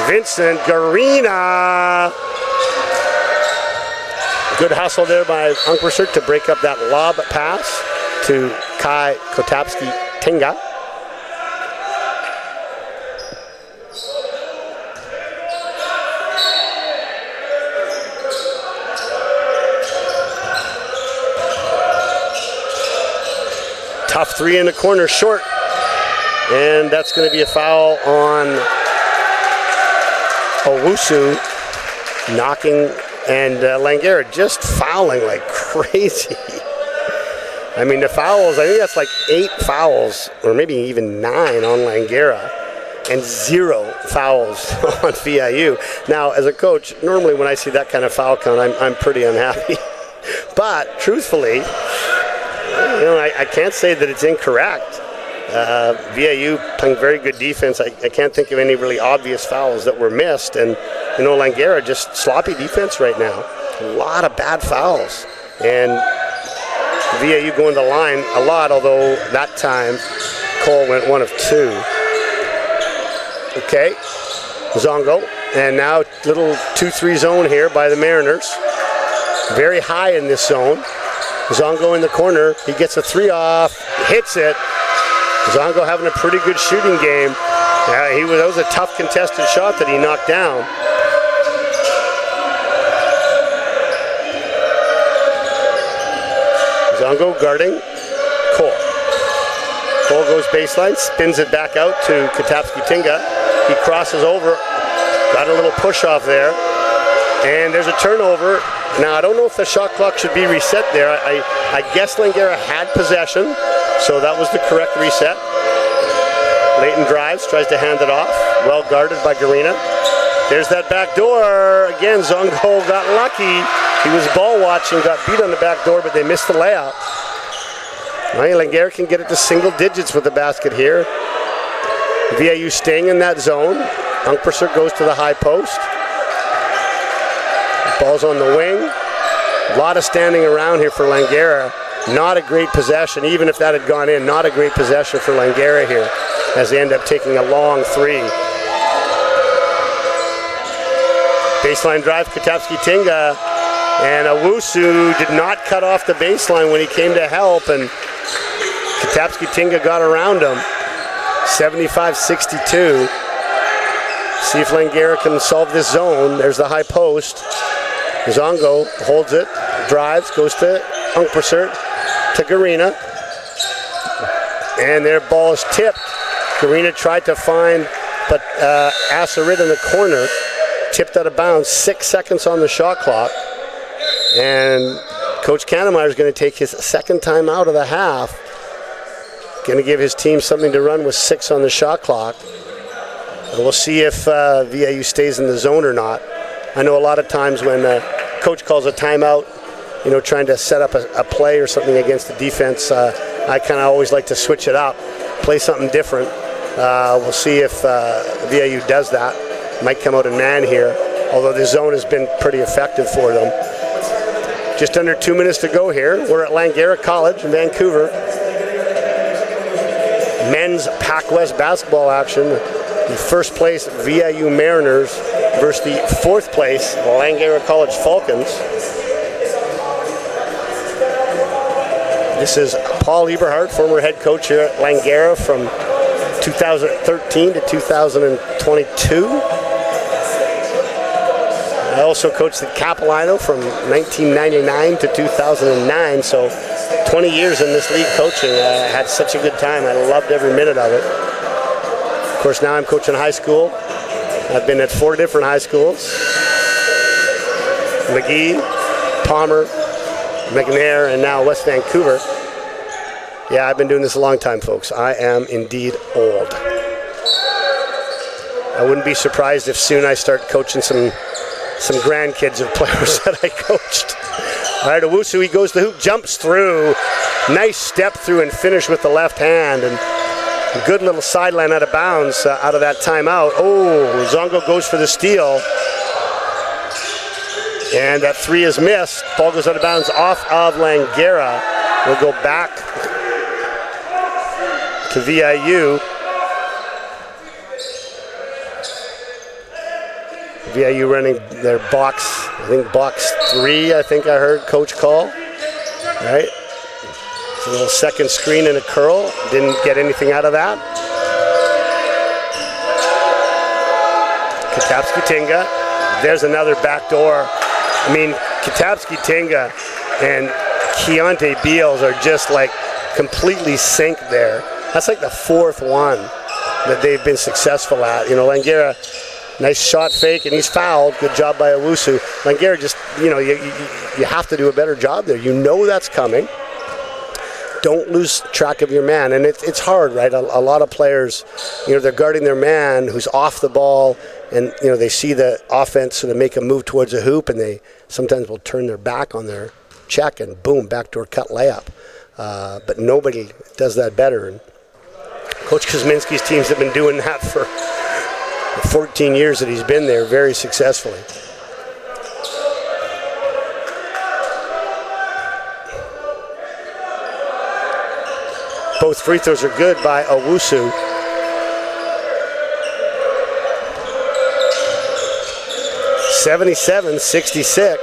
Vincent Garina. Good hustle there by Unkperser to break up that lob pass to Kai Kotapski-Tinga. Tough 3 in the corner, short. And that's going to be a foul on Owusu, knocking, and Langara just fouling like crazy. I mean, the fouls, I think that's like 8 fouls, or maybe even 9 on Langara, and 0 fouls on VIU. Now, as a coach, normally when I see that kind of foul count, I'm pretty unhappy. But, truthfully, I can't say that it's incorrect. VIU playing very good defense. I can't think of any really obvious fouls that were missed. And, Langara just sloppy defense right now. A lot of bad fouls. And VIU going to the line a lot, although that time Cole went 1 of 2. Okay, Zongo. And now little 2-3 zone here by the Mariners. Very high in this zone. Zongo in the corner, he gets a 3 off, hits it. Zongo having a pretty good shooting game. That was a tough contested shot that he knocked down. Zongo guarding Cole. Cole goes baseline, spins it back out to Kotapski-Tinga. He crosses over, got a little push off there, and there's a turnover. Now, I don't know if the shot clock should be reset there. I guess Langara had possession, so that was the correct reset. Leighton drives, tries to hand it off. Well guarded by Garina. There's that back door. Again, Zongo got lucky. He was ball watching, got beat on the back door, but they missed the layup. Langara can get it to single digits with the basket here. VIU staying in that zone. Unkperser goes to the high post. Ball's on the wing. A lot of standing around here for Langara. Not a great possession, even if that had gone in. Not a great possession for Langara here as they end up taking a long 3. Baseline drive, Kotapski-Tinga. And Owusu did not cut off the baseline when he came to help, and Kotapski-Tinga got around him. 75-62. See if Langara can solve this zone. There's the high post. Zongo holds it, drives, goes to Unkperser, to Garina. And their ball is tipped. Garina tried to find, but Asseret in the corner, tipped out of bounds. 6 seconds on the shot clock. And Coach Kannemeyer is going to take his second time out of the half. Going to give his team something to run with 6 on the shot clock. And we'll see if VIU stays in the zone or not. I know a lot of times when coach calls a timeout, trying to set up a play or something against the defense, I kind of always like to switch it up, play something different. We'll see if VIU does that. Might come out in man here, although the zone has been pretty effective for them. Just under 2 minutes to go here. We're at Langara College in Vancouver. Men's PACWEST basketball action. The first place VIU Mariners versus the fourth place Langara College Falcons. This is Paul Eberhardt, former head coach here at Langara from 2013 to 2022. I also coached at Capilano from 1999 to 2009, so 20 years in this league coaching. I had such a good time. I loved every minute of it. Of course, now I'm coaching high school. I've been at 4 different high schools. McGee, Palmer, McNair, and now West Vancouver. Yeah, I've been doing this a long time, folks. I am indeed old. I wouldn't be surprised if soon I start coaching some grandkids of players that I coached. All right, Owusu, he goes to the hoop, jumps through. Nice step through and finish with the left hand. And a good little sideline out of bounds out of that timeout. Oh, Zongo goes for the steal. And that 3 is missed. Ball goes out of bounds off of Langara. We'll go back to VIU. VIU running their box, I think box 3, I think I heard coach call. Right? It's a little second screen and a curl. Didn't get anything out of that. Katapski-Tinga. There's another back door. I mean, Katapski-Tinga and Keontae Beals are just like completely synced there. That's like the 4th one that they've been successful at. You know, Langara, nice shot fake, and he's fouled. Good job by Owusu. Langara just, you know, you have to do a better job there. You know that's coming. Don't lose track of your man. And it's hard, right? A lot of players, you know, they're guarding their man who's off the ball, and, you know, they see the offense sort of make a move towards a hoop, and they sometimes will turn their back on their check, and boom, backdoor cut layup. But nobody does that better. And Coach Kuzminski's teams have been doing that for 14 years that he's been there very successfully. Both free throws are good by Owusu. (77-66).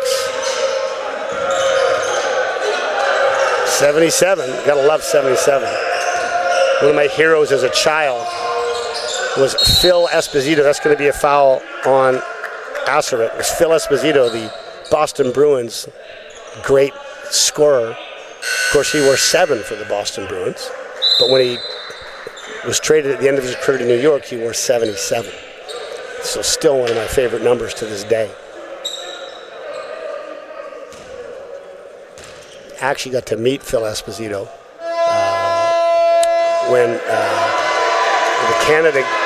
77, gotta love 77. One of my heroes as a child was Phil Esposito. That's going to be a foul on Aseret. It was Phil Esposito, the Boston Bruins great scorer. Of course, he wore 7 for the Boston Bruins, but when he was traded at the end of his career to New York, he wore 77. So still one of my favorite numbers to this day. I actually got to meet Phil Esposito when the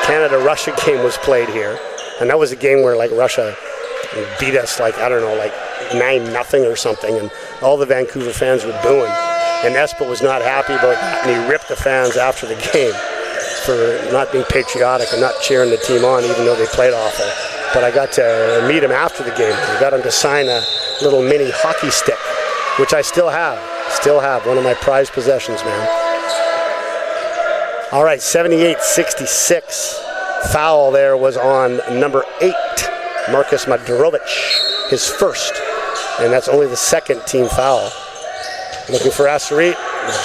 Canada-Russia game was played here. And that was a game where, like, Russia beat us, like, I don't know, like 9-0 or something. And all the Vancouver fans were booing. And Espo was not happy about that. And he ripped the fans after the game for not being patriotic and not cheering the team on, even though they played awful. But I got to meet him after the game. I got him to sign a little mini hockey stick, which I still have. One of my prized possessions, man. All right, 78-66. Foul there was on number 8, Marcus Madrovic, his first. And that's only the second team foul. Looking for Aseret,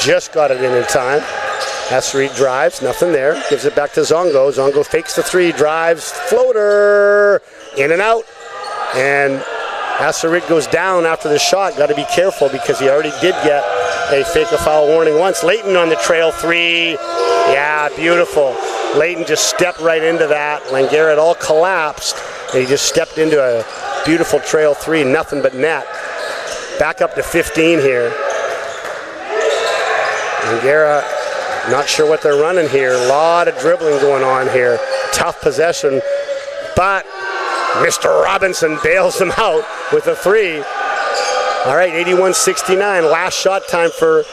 just got it in time. Aseret drives, nothing there. Gives it back to Zongo. Zongo fakes the 3, drives, floater, in and out. And Aseret goes down after the shot. Got to be careful because he already did get a fake a foul warning once. Leighton on the trail 3. Yeah, beautiful. Leighton just stepped right into that. Langara had all collapsed, and he just stepped into a beautiful trail 3. Nothing but net. Back up to 15 here. Langara, not sure what they're running here. A lot of dribbling going on here. Tough possession, but Mr. Robinson bails them out with a 3. All right, 81-69. Last shot time for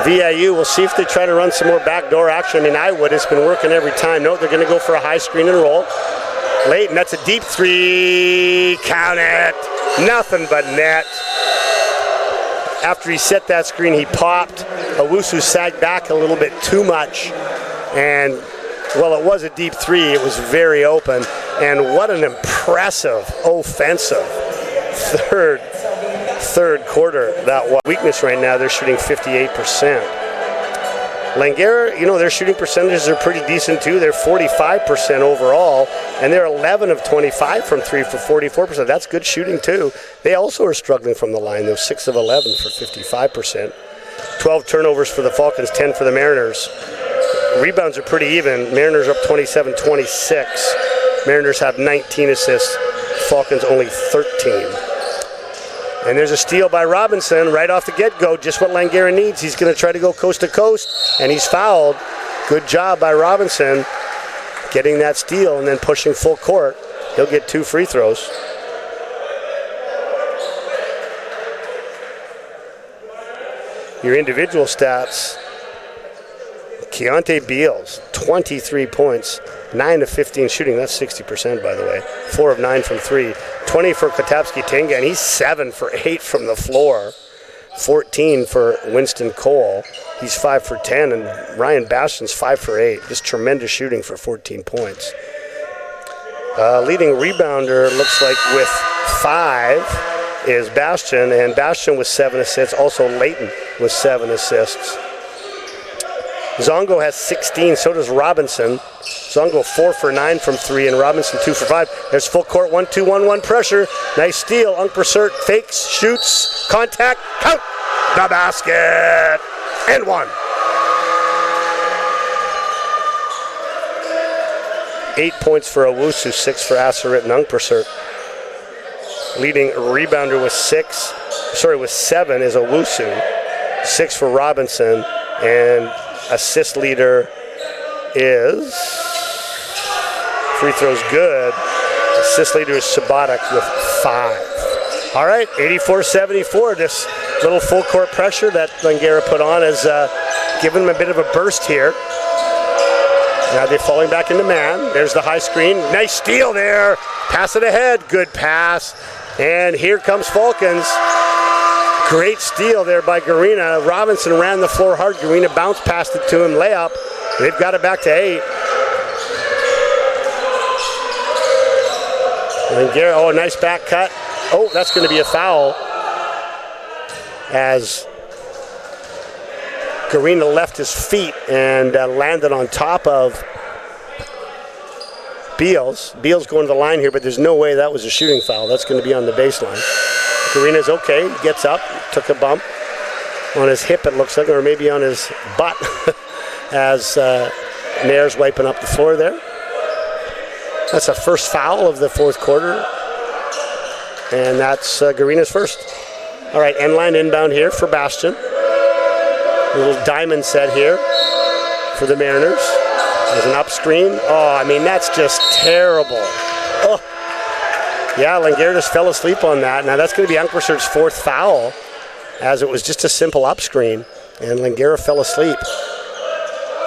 VIU. We'll see if they try to run some more backdoor action. I mean, I would. It's been working every time. No, they're going to go for a high screen and roll. Leighton, that's a deep 3. Count it. Nothing but net. after he set that screen, he popped. Owusu sagged back a little bit too much. And, well, it was a deep three. It was very open. And what an impressive offensive third quarter that was. Weakness right now, they're shooting 58%. Langara, you know, their shooting percentages are pretty decent too. They're 45% overall, and they're 11 of 25 from three for 44%. That's good shooting too. They also are struggling from the line. They're 6 of 11 for 55%. 12 turnovers for the Falcons, 10 for the Mariners. Rebounds are pretty even. Mariners up 27-26. Mariners have 19 assists. Falcons only 13. And there's a steal by Robinson right off the get-go, just what Langara needs. He's going to try to go coast to coast, and he's fouled. Good job by Robinson getting that steal and then pushing full court. He'll get 2 free throws. Your individual stats, Keontae Beals, 23 points, 9 of 15 shooting. That's 60%, by the way. 4 of 9 from 3. 20 for Katapski Tinga, and he's 7 for 8 from the floor. 14 for Winston Cole. He's 5 for 10, and Ryan Bastian's 5 for 8. Just tremendous shooting for 14 points. Leading rebounder looks like with 5 is Bastian, and Bastian with 7 assists. Also Leighton with 7 assists. Zongo has 16, so does Robinson. Zongo 4 for 9 from 3, and Robinson 2 for 5. There's full court 1-2-1-1 pressure. Nice steal. Unkpersert fakes, shoots, contact, count the basket, and 1. 8 points for Owusu, 6 for Asserit and Unkpersert. Leading rebounder with 7 is Owusu, 6 for Robinson, and assist leader is, free throws good, assist leader is Sabatic with 5. All right, 84-74, this little full court pressure that Langara put on has given them a bit of a burst here. Now they're falling back into man. There's the high screen, nice steal there, pass it ahead, good pass, and here comes Falcons. Great steal there by Garina. Robinson ran the floor hard. Garina bounced past it to him. Layup. They've got it back to 8. And Garrett, oh, nice back cut. Oh, that's going to be a foul. As Garina left his feet and landed on top of Beals. Beals going to the line here, but there's no way that was a shooting foul. That's going to be on the baseline. Garina's okay, gets up, took a bump on his hip, it looks like, or maybe on his butt, as Nair's wiping up the floor there. That's a first foul of the fourth quarter, and that's Garina's first. All right, end line inbound here for Bastian. A little diamond set here for the Mariners. There's an up screen. Oh, I mean, that's just terrible. Oh. Yeah, Langara just fell asleep on that. Now that's going to be Unkpersert's 4th foul, as it was just a simple up screen, and Langara fell asleep.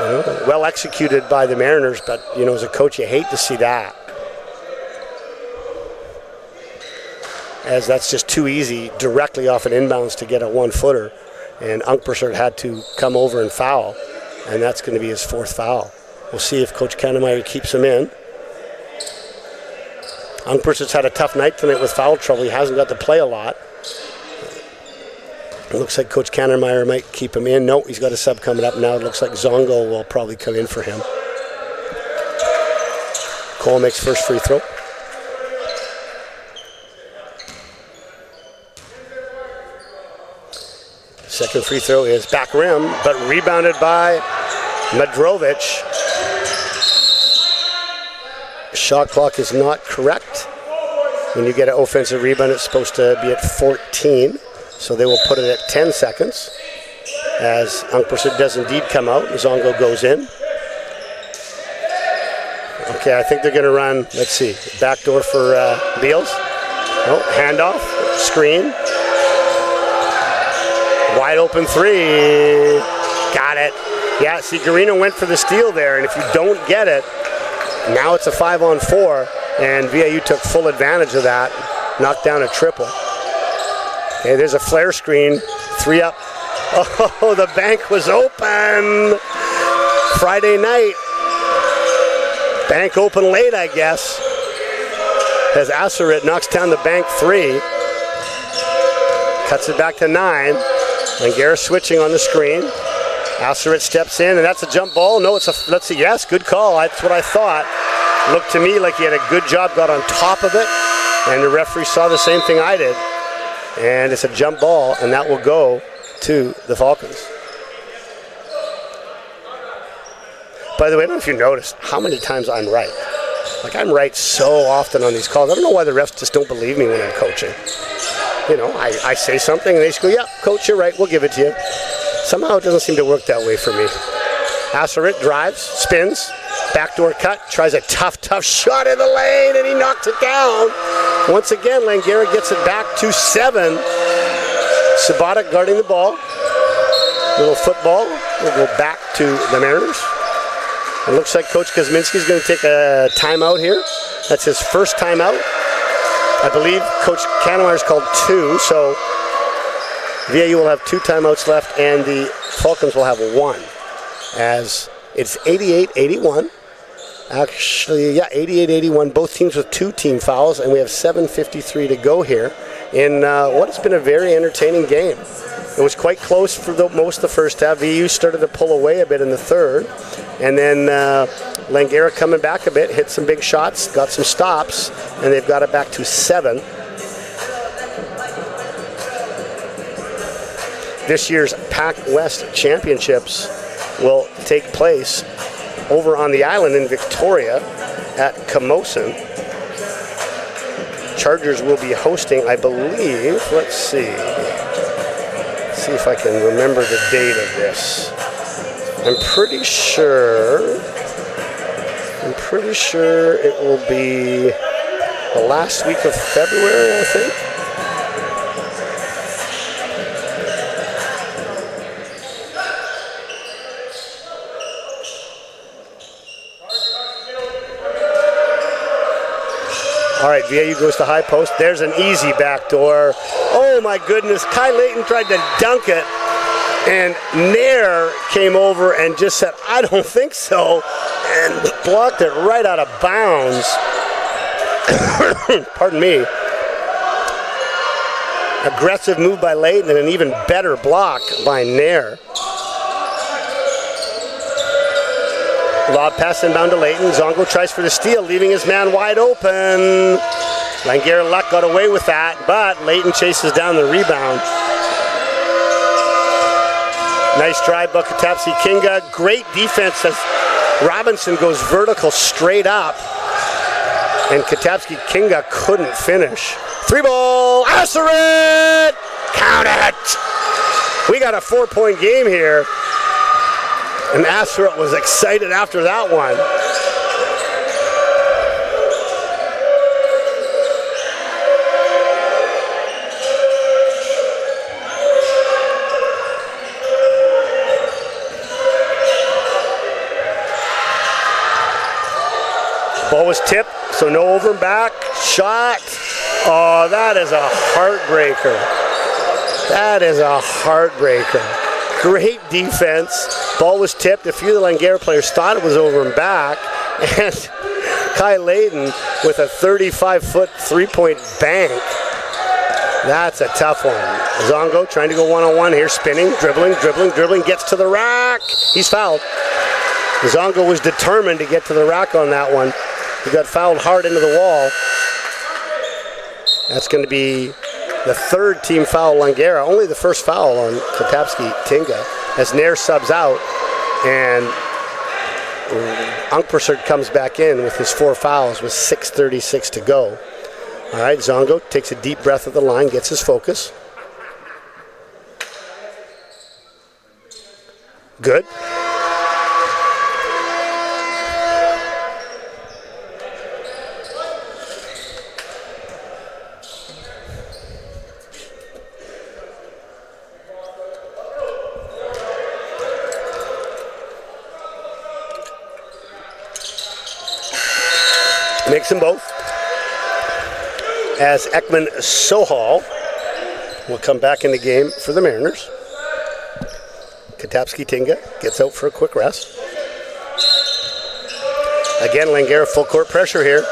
You know, well executed by the Mariners, but you know, as a coach, you hate to see that, as that's just too easy directly off an inbounds to get a 1-footer, and Unkpersert had to come over and foul, and that's going to be his 4th foul. We'll see if Coach Kannemeyer keeps him in. Unkpersert's had a tough night tonight with foul trouble. He hasn't got to play a lot. It looks like Coach Kannemeyer might keep him in. No, he's got a sub coming up now. It looks like Zongo will probably come in for him. Cole makes first free throw. Second free throw is back rim, but rebounded by Madrovic. Shot clock is not correct. When you get an offensive rebound, it's supposed to be at 14. So they will put it at 10 seconds. As Unkpersert does indeed come out, Zongo goes in. Okay, I think they're going to run, let's see, backdoor for Beals. Oh, handoff, screen. Wide open 3. Got it. Yeah, see, Garina went for the steal there, and if you don't get it, now it's a 5-on-4, and VIU took full advantage of that, knocked down a triple. Okay, there's a flare screen 3 up. Oh, the bank was open. Friday night. Bank open late, I guess. As Asserit knocks down the bank 3. Cuts it back to 9. Langara switching on the screen. Asserit steps in, and that's a jump ball. No, let's see, yes, good call. That's what I thought. Looked to me like he had a good job, got on top of it, and the referee saw the same thing I did. And it's a jump ball, and that will go to the Falcons. By the way, I don't know if you noticed how many times I'm right. Like, I'm right so often on these calls. I don't know why the refs just don't believe me when I'm coaching. You know, I say something, and they just go, yeah, coach, you're right, we'll give it to you. Somehow it doesn't seem to work that way for me. Asserit drives, spins, backdoor cut, tries a tough shot in the lane, and he knocks it down. Once again, Langara gets it back to 7. Sabatic guarding the ball. Little football will go back to the Mariners. It looks like Coach Kosminski is going to take a timeout here. That's his first timeout. I believe Coach Kanemaier's called 2, so VIU will have 2 timeouts left, and the Falcons will have 1. As it's 88-81. Actually, yeah, 88-81. Both teams with 2 team fouls, and we have 7:53 to go here in what has been a very entertaining game. It was quite close for most of the first half. VIU started to pull away a bit in the third, and then Langara coming back a bit, hit some big shots, got some stops, and they've got it back to 7. This year's PACWEST Championships will take place over on the island in Victoria at Camosun. Chargers will be hosting, I believe, let's see if I can remember the date of this. I'm pretty sure it will be the last week of February, I think. All right, VIU goes to high post. There's an easy backdoor. Oh my goodness, Kai Layton tried to dunk it, and Nair came over and just said, I don't think so, and blocked it right out of bounds. Pardon me. Aggressive move by Layton and an even better block by Nair. Lob pass inbound to Layton. Zongo tries for the steal, leaving his man wide open. Langara Luck got away with that, but Layton chases down the rebound. Nice drive by Katapsi Kinga. Great defense as Robinson goes vertical straight up, and Katapsi Kinga couldn't finish. 3-ball, Asserit! Count it! We got a 4-point game here. And Asserit was excited after that one. Ball was tipped, so no over and back. Shot. Oh, that is a heartbreaker. That is a heartbreaker. Great defense. Ball was tipped. A few of the Langara players thought it was over and back. And Kai Layton with a 35-foot three-point bank. That's a tough one. Zongo trying to go one-on-one here, spinning, dribbling, gets to the rack. He's fouled. Zongo was determined to get to the rack on that one. He got fouled hard into the wall. That's going to be the 3rd team foul Langara. Only the first foul on Katapsi Kinga as Nair subs out, and Unkpersert comes back in with his 4 fouls with 6:36 to go. All right, Zongo takes a deep breath at the line, gets his focus. Good. Makes them both. As Ekman Sohal will come back in the game for the Mariners. Katapski Tinga gets out for a quick rest. Again, Langara full court pressure here.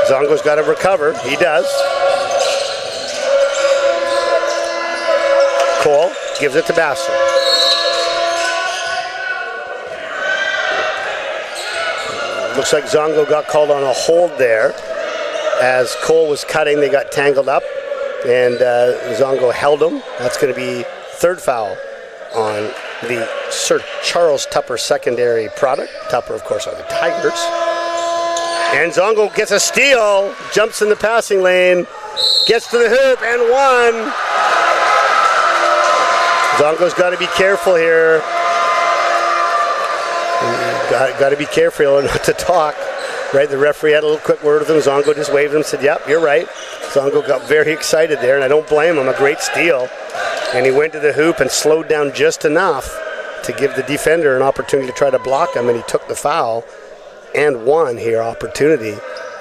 Zongo's got to recover. He does. Cole gives it to Bastion. Looks like Zongo got called on a hold there. As Cole was cutting, they got tangled up, and Zongo held him. That's going to be third foul on the Sir Charles Tupper secondary product. Tupper, of course, are the Tigers. And Zongo gets a steal, jumps in the passing lane, gets to the hoop, and one. Zongo's got to be careful here. Got to be careful not to talk. Right, the referee had a little quick word with him. Zongo just waved him and said, yep, you're right. Zongo got very excited there, and I don't blame him. A great steal. And he went to the hoop and slowed down just enough to give the defender an opportunity to try to block him, and he took the foul and won here opportunity.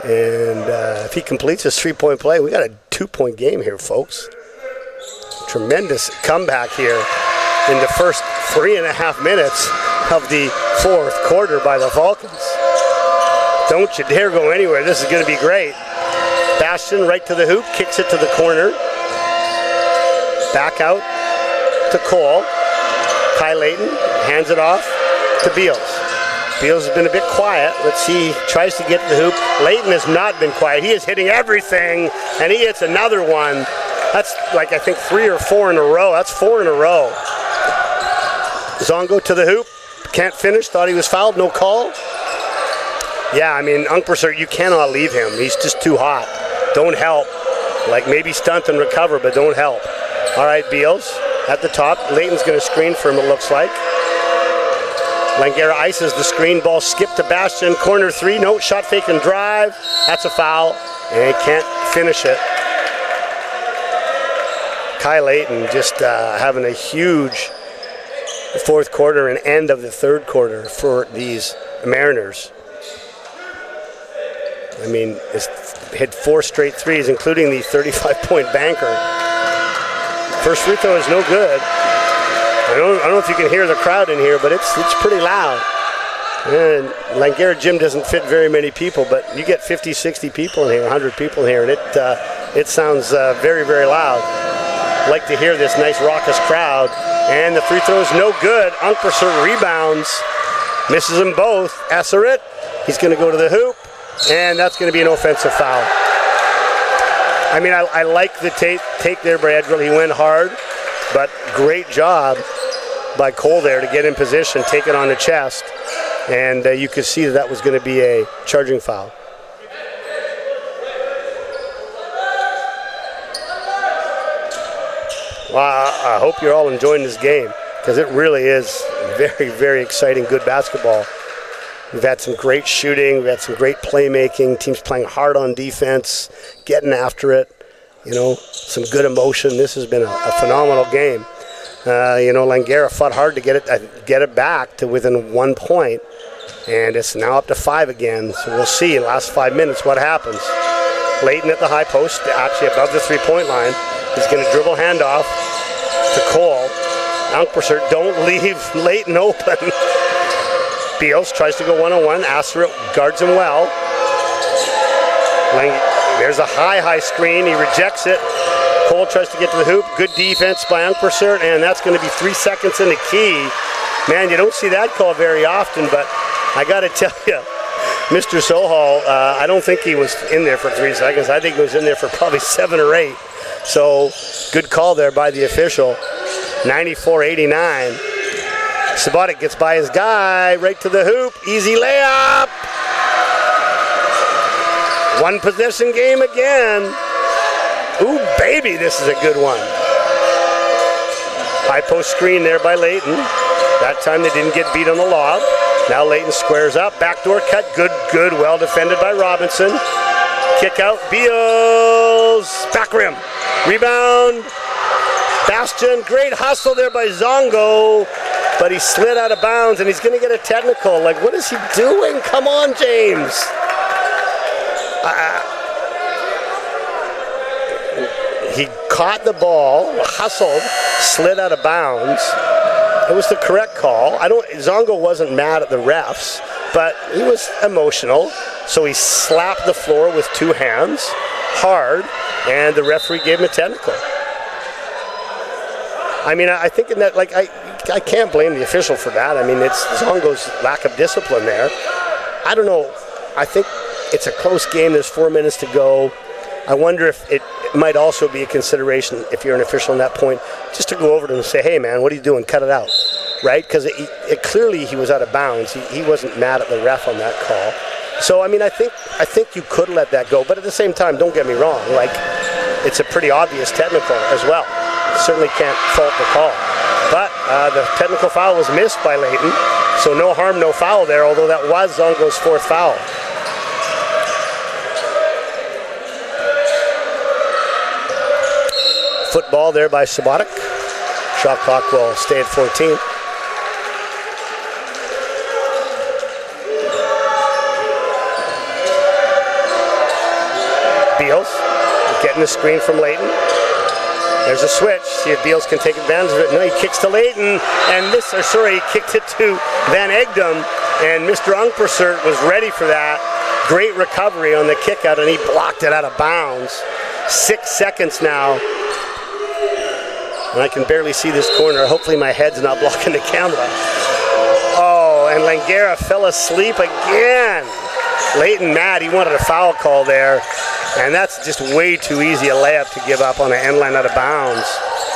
And if he completes his three-point play, we got a 2-point game here, folks. Tremendous comeback here in the first 3.5 minutes of the fourth quarter by the Falcons. Don't you dare go anywhere. This is going to be great. Bastion right to the hoop, kicks it to the corner. Back out to Cole. Kai Layton hands it off to Beals. Beals has been a bit quiet. Let's see, tries to get to the hoop. Layton has not been quiet. He is hitting everything, and he hits another one. That's like, I think, 3 or 4 in a row. That's 4 in a row. Zongo to the hoop. Can't finish. Thought he was fouled. No call. Yeah, I mean, Unkperser, you cannot leave him. He's just too hot. Don't help. Like, maybe stunt and recover, but don't help. All right, Beals at the top. Layton's going to screen for him, it looks like. Langara ices the screen. Ball skipped to Bastion. Corner 3. No, shot fake and drive. That's a foul, and he can't finish it. Kai Layton just having a huge fourth quarter and end of the third quarter for these Mariners. I mean, it's hit 4 straight threes, including the 35-point banker. First free throw is no good. I don't know if you can hear the crowd in here, but it's pretty loud. And Langara Gym doesn't fit very many people, but you get 50, 60 people in here, 100 people in here, and it sounds very, very loud. Like to hear this nice raucous crowd. And the free throw is no good. Unkperser rebounds, misses them both. Esseret, he's going to go to the hoop, and that's going to be an offensive foul. I mean, I like the take there by Edgerl. He went hard, but great job by Cole there to get in position, take it on the chest, and you could see that was going to be a charging foul. Well, I hope you're all enjoying this game, because it really is very, very exciting, good basketball. We've had some great shooting. We've had some great playmaking. Teams playing hard on defense, getting after it. You know, some good emotion. This has been a phenomenal game. Langara fought hard to get it back to within 1 point, and it's now up to 5 again. So we'll see in the last 5 minutes what happens. Layton at the high post, actually above the three-point line. He's going to dribble handoff to Cole. Unkperser, don't leave Layton open. Beals tries to go one-on-one. Esseret guards him well. There's a high screen. He rejects it. Cole tries to get to the hoop. Good defense by Unkperser, and that's going to be 3 seconds in the key. Man, you don't see that call very often, but I got to tell you, Mr. Sohal, I don't think he was in there for 3 seconds. I think he was in there for probably 7 or 8. So, good call there by the official. 94-89. Sabatic gets by his guy, right to the hoop. Easy layup. 1 possession game again. Ooh, baby, this is a good one. High post screen there by Layton. That time they didn't get beat on the lob. Now Layton squares up. Backdoor cut. Good. Well defended by Robinson. Kick out. Beals. Back rim. Rebound. Bastion. Great hustle there by Zongo. But he slid out of bounds, and he's going to get a technical. Like, what is he doing? Come on, James. He caught the ball, hustled, slid out of bounds. It was the correct call. Zongo wasn't mad at the refs, but he was emotional. So he slapped the floor with two hands, hard, and the referee gave him a technical. I mean, I think in that, like, I can't blame the official for that. I mean, it's Zongo's lack of discipline there. I don't know. I think it's a close game. There's 4 minutes to go. I wonder if it might also be a consideration, if you're an official in that point, just to go over to him and say, hey, man, what are you doing? Cut it out, right? Because it clearly he was out of bounds. He wasn't mad at the ref on that call. So, I mean, I think you could let that go. But at the same time, don't get me wrong. Like, it's a pretty obvious technical as well. Certainly can't fault the call. But the technical foul was missed by Leighton. So no harm, no foul there, although that was Zongo's fourth foul. Football there by Subotic. Shot clock will stay at 14. Beals getting the screen from Leighton. There's a switch. See if Beals can take advantage of it. No, he kicks to Leighton, and he kicked it to Van Egdom, and Mr. Ungpersert was ready for that. Great recovery on the kick out, and he blocked it out of bounds. 6 seconds now. And I can barely see this corner. Hopefully my head's not blocking the camera. Oh, and Langara fell asleep again. Leighton mad. He wanted a foul call there. And that's just way too easy a layup to give up on an end line out of bounds.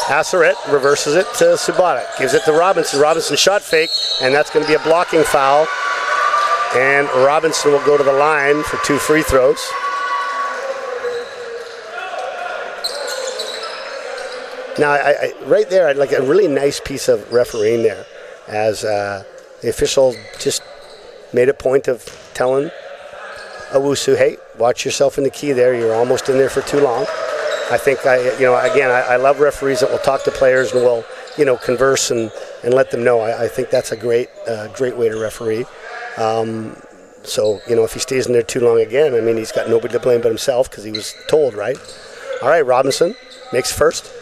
Asseret reverses it to Subotic. Gives it to Robinson. Robinson shot fake, and that's going to be a blocking foul. And Robinson will go to the line for 2 free throws. Now, right there, I'd like a really nice piece of refereeing there, as the official just made a point of telling Owusu, hey, watch yourself in the key there. You're almost in there for too long. I think, I love referees that will talk to players and will, converse and let them know. I think that's a great way to referee. So, if he stays in there too long again, I mean, he's got nobody to blame but himself because he was told, right? All right, Robinson makes first.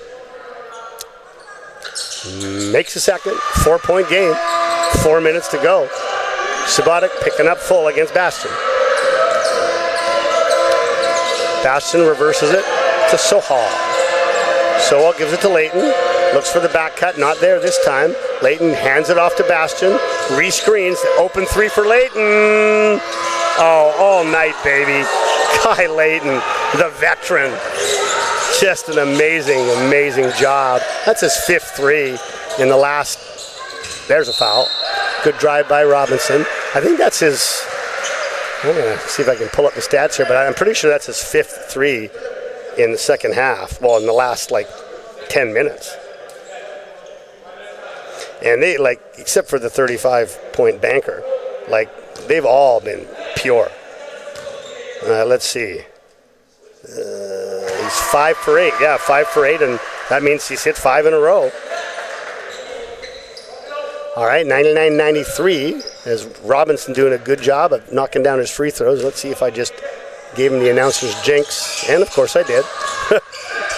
Makes a second. 4-point game. 4 minutes to go. Subotic picking up full against Bastion. Bastion reverses it to Sohal. Sohal gives it to Leighton. Looks for the back cut. Not there this time. Leighton hands it off to Bastion. Rescreens. Open 3 for Leighton. Oh, all night, baby. Guy Leighton, the veteran. Just an amazing job. That's his 5th 3 in the last. There's a foul. Good drive by Robinson. I think that's his. I'm going to see if I can pull up the stats here, but I'm pretty sure that's his 5th 3 in the second half. Well, in the last 10 minutes. And they except for the 35-point banker, they've all been pure. Let's see. He's 5 for 8. Yeah, 5 for 8, and that means he's hit 5 in a row. All right, 99-93, as Robinson doing a good job of knocking down his free throws. Let's see if I just gave him the announcer's jinx, and of course I did.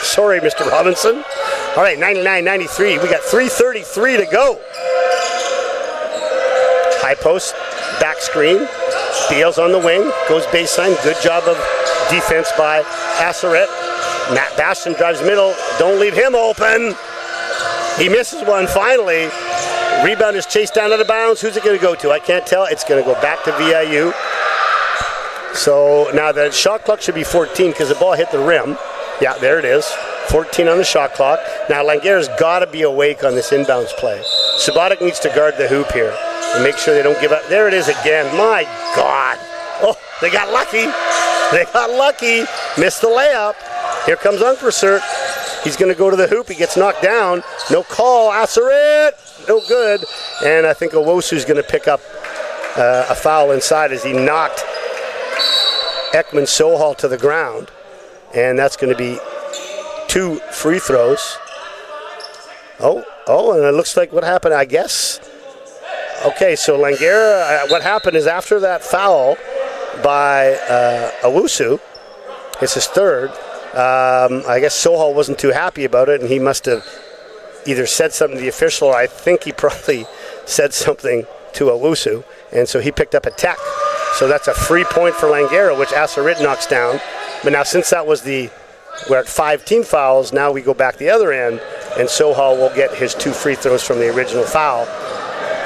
Sorry, Mr. Robinson. All right, 99-93. We got 3:33 to go. High post, back screen. Beals on the wing, goes baseline. Good job of defense by Asseret. Matt Bastion drives middle. Don't leave him open. He misses one finally. Rebound is chased down out of bounds. Who's it going to go to? I can't tell. It's going to go back to VIU. So now the shot clock should be 14 because the ball hit the rim. Yeah, there it is. 14 on the shot clock. Now Langara's got to be awake on this inbounds play. Subotic needs to guard the hoop here and make sure they don't give up. There it is again. My God. Oh, they got lucky. They got lucky. Missed the layup. Here comes Ungpersert. He's going to go to the hoop. He gets knocked down. No call. Asseret. No good. And I think Owosu's going to pick up a foul inside as he knocked Ekman Sohal to the ground. And that's going to be 2 free throws. Oh, and it looks like what happened, I guess. Okay, so Langara, what happened is after that foul by Owusu, it's his 3rd, I guess Sohal wasn't too happy about it, and he must have either said something to the official, or I think he probably said something to Owusu, and so he picked up a tech. So that's a free point for Langara, which Assarit knocks down. But now since that was we're at 5 team fouls, now we go back the other end, and Sohal will get his 2 free throws from the original foul.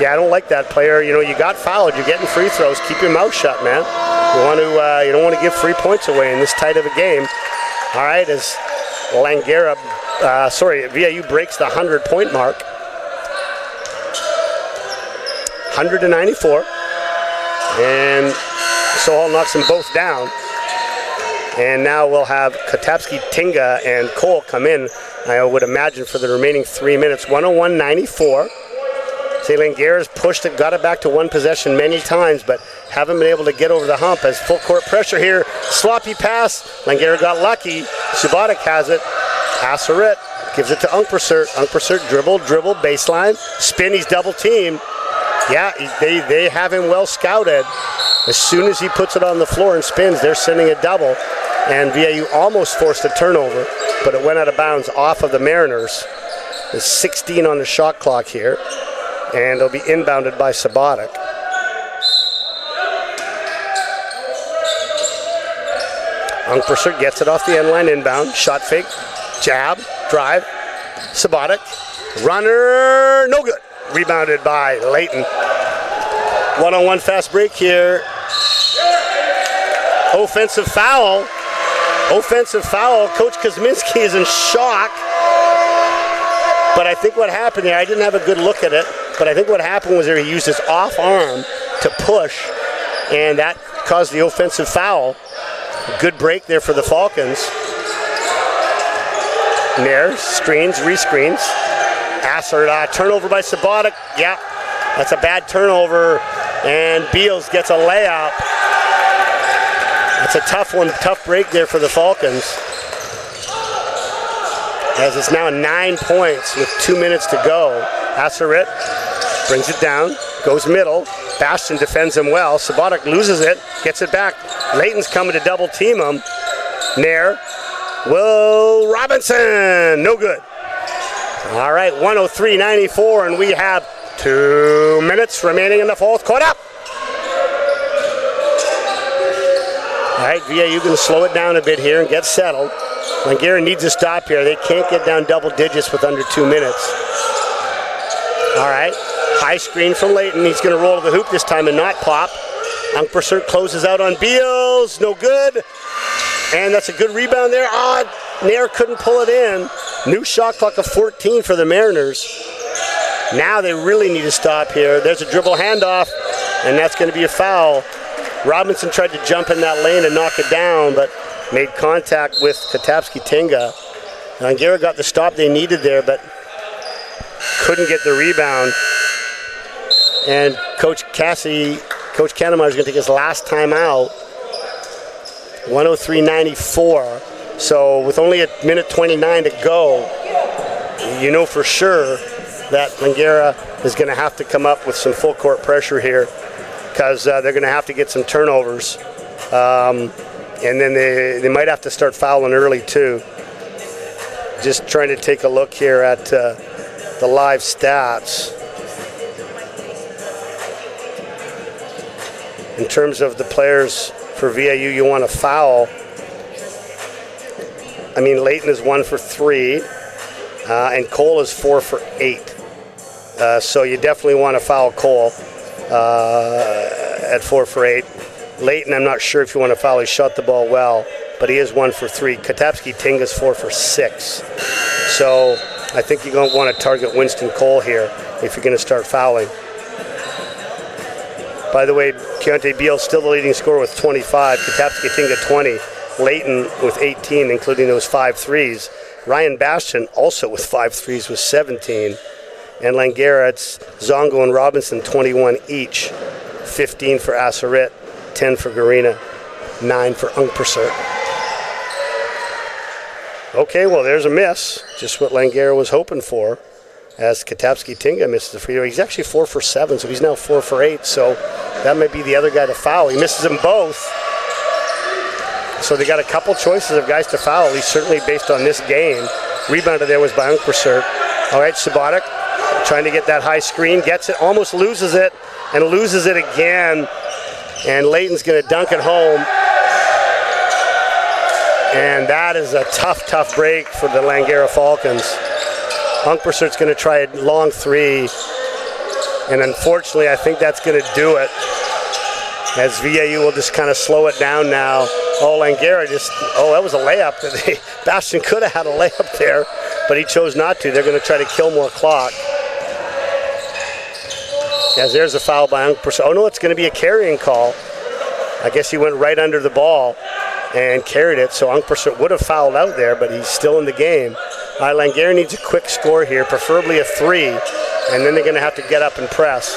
Yeah, I don't like that, player. You know, you got fouled, you're getting free throws. Keep your mouth shut, man. You don't want to give free points away in this tight of a game. All right, as VIU breaks the 100-point mark. 100-94. And Sohal knocks them both down. And now we'll have Katapski, Tinga, and Cole come in, I would imagine, for the remaining 3 minutes. 101-94. Langara's pushed it, got it back to one possession many times, but haven't been able to get over the hump as full court pressure here. Sloppy pass. Langara got lucky. Subotic has it. Assarit gives it to Unkpersert. Unkpersert dribble, baseline. Spin, he's double teamed. Yeah, they have him well scouted. As soon as he puts it on the floor and spins, they're sending a double. And VIU almost forced a turnover, but it went out of bounds off of the Mariners. There's 16 on the shot clock here. And it'll be inbounded by Subotic. Unkpersert gets it off the end line inbound. Shot fake, jab, drive. Subotic, runner, no good. Rebounded by Layton. One-on-one fast break here. Offensive foul. Coach Kuzminski is in shock. But I think what happened there, I didn't have a good look at it, but I think what happened was he used his off arm to push, and that caused the offensive foul. Good break there for the Falcons. Nair screens, rescreens. Assarit, turnover by Subotic. Yeah, that's a bad turnover, and Beals gets a layup. That's a tough one, tough break there for the Falcons. As it's now 9 points with 2 minutes to go. Assarit brings it down, goes middle. Bastion defends him well. Subotic loses it, gets it back. Layton's coming to double team him. Nair. Will Robinson, no good. All right, 103-94, and we have 2 minutes remaining in the fourth quarter. All right, VIU going to slow it down a bit here and get settled. Langara needs a stop here. They can't get down double digits with under 2 minutes. All right, high screen from Layton. He's going to roll to the hoop this time and not pop. Unkpersert closes out on Beals. No good. And that's a good rebound there. Nair couldn't pull it in. New shot clock of 14 for the Mariners. Now they really need to stop here. There's a dribble handoff, and that's going to be a foul. Robinson tried to jump in that lane and knock it down, but made contact with Katapski Tinga. Langara got the stop they needed there, but couldn't get the rebound. And Coach Kannemeyer is going to take his last time out. 103-94. So with only a minute 29 to go, you know for sure that Langara is going to have to come up with some full court pressure here, because they're going to have to get some turnovers. And then they might have to start fouling early too. Just trying to take a look here at the live stats. In terms of the players for VIU you want to foul, I mean, Layton is 1 for 3, and Cole is 4 for 8. So you definitely want to foul Cole at 4 for 8. Layton, I'm not sure if you want to foul. He shot the ball well, but he is 1 for 3. Katapski Tinga's 4 for 6. So I think you're going to want to target Winston Cole here if you're going to start fouling. By the way, Keontae Beal still the leading scorer with 25. Katapski Tinga 20. Layton with 18, including those 5 threes. Ryan Bastion also with 5 threes with 17. And Langara, it's Zongo and Robinson, 21 each. 15 for Assarit, 10 for Garina, 9 for Unkpersert. Okay, well, there's a miss. Just what Langara was hoping for, as Katapski Tinga misses the free throw. He's actually 4 for 7, so he's now 4 for 8. So that might be the other guy to foul. He misses them both. So they got a couple choices of guys to foul, at least certainly based on this game. Rebounded there was by Unkpersert. All right, Subotic trying to get that high screen, gets it, almost loses it, and loses it again. And Layton's going to dunk it home. And that is a tough, tough break for the Langara Falcons. Unkpersert's going to try a long three. And unfortunately, I think that's going to do it. As VIU will just kind of slow it down now. Oh, Langara that was a layup. Bastion could have had a layup there, but he chose not to. They're going to try to kill more clock. As there's a foul by Unkpersert. Oh no, it's going to be a carrying call. I guess he went right under the ball and carried it, so Unkpersert would have fouled out there, but he's still in the game. All right, Langara needs a quick score here, preferably a three, and then they're going to have to get up and press.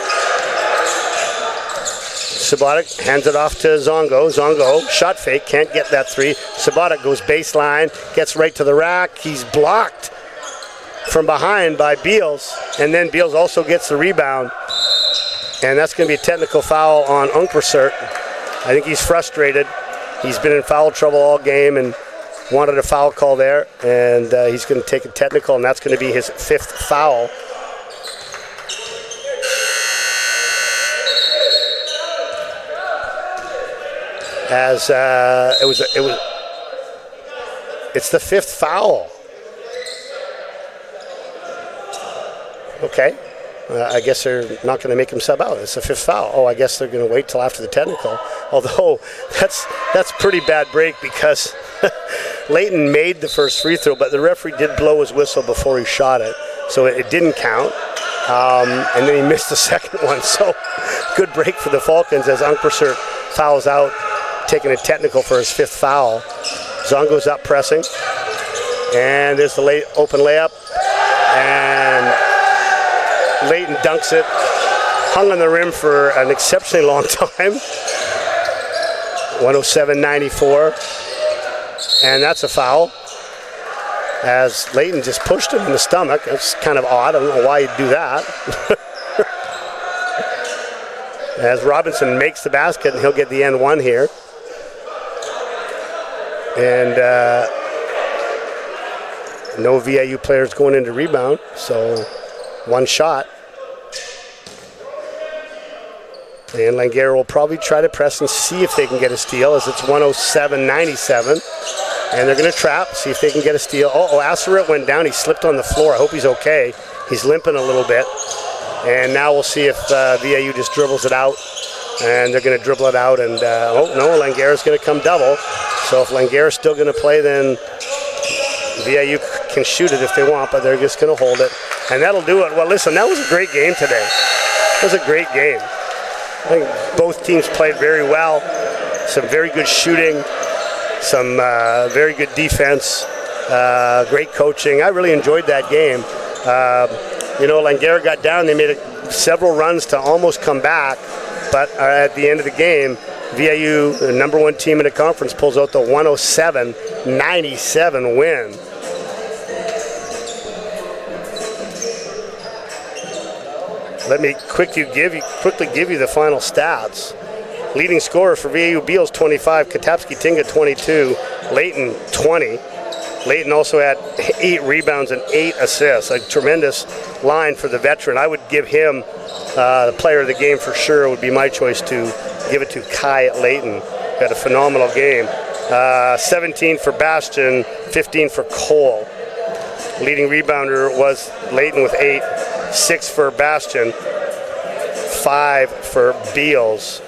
Subotic hands it off to Zongo. Zongo, shot fake, can't get that three. Subotic goes baseline, gets right to the rack. He's blocked from behind by Beals, and then Beals also gets the rebound. And that's going to be a technical foul on Unkpersert. I think he's frustrated. He's been in foul trouble all game and wanted a foul call there, and he's going to take a technical, and that's going to be his fifth foul. As it's the fifth foul. Okay. I guess they're not going to make him sub out. It's the fifth foul. Oh, I guess they're going to wait till after the technical. Although that's pretty bad break because Layton made the first free throw, but the referee did blow his whistle before he shot it, so it didn't count. And then he missed the second one. So good break for the Falcons as Unkpersert fouls out, taking a technical for his fifth foul. Zongo's up pressing, and there's the open layup, and Layton dunks it, hung on the rim for an exceptionally long time. 107-94, and that's a foul as Layton just pushed him in the stomach. That's kind of odd. I don't know why you'd do that. As Robinson makes the basket, and he'll get the N1 here. And no VIU players going into rebound, so one shot. And Langara will probably try to press and see if they can get a steal as it's 107-97. And they're going to trap, see if they can get a steal. Oh, Asseret went down. He slipped on the floor. I hope he's okay. He's limping a little bit. And now we'll see if VIU just dribbles it out. And they're going to dribble it out. And, oh, no, Langara's going to come double. So if Langara's still going to play, then VIU can shoot it if they want, but they're just going to hold it. And that'll do it. Well, listen, that was a great game today. It was a great game. I think both teams played very well. Some very good shooting, some very good defense, great coaching. I really enjoyed that game. Langara got down. They made several runs to almost come back, but at the end of the game, VIU, the number one team in the conference, pulls out the 107-97 win. Let me quickly give you the final stats. Leading scorer for VIU, Beals 25, Katapski Tinga 22, Layton 20. Layton also had 8 rebounds and 8 assists. A tremendous line for the veteran. I would give him the player of the game for sure. It would be my choice to give it to Kai Layton. Had a phenomenal game. 17 for Bastion, 15 for Cole. Leading rebounder was Layton with 8, 6 for Bastion, 5 for Beals.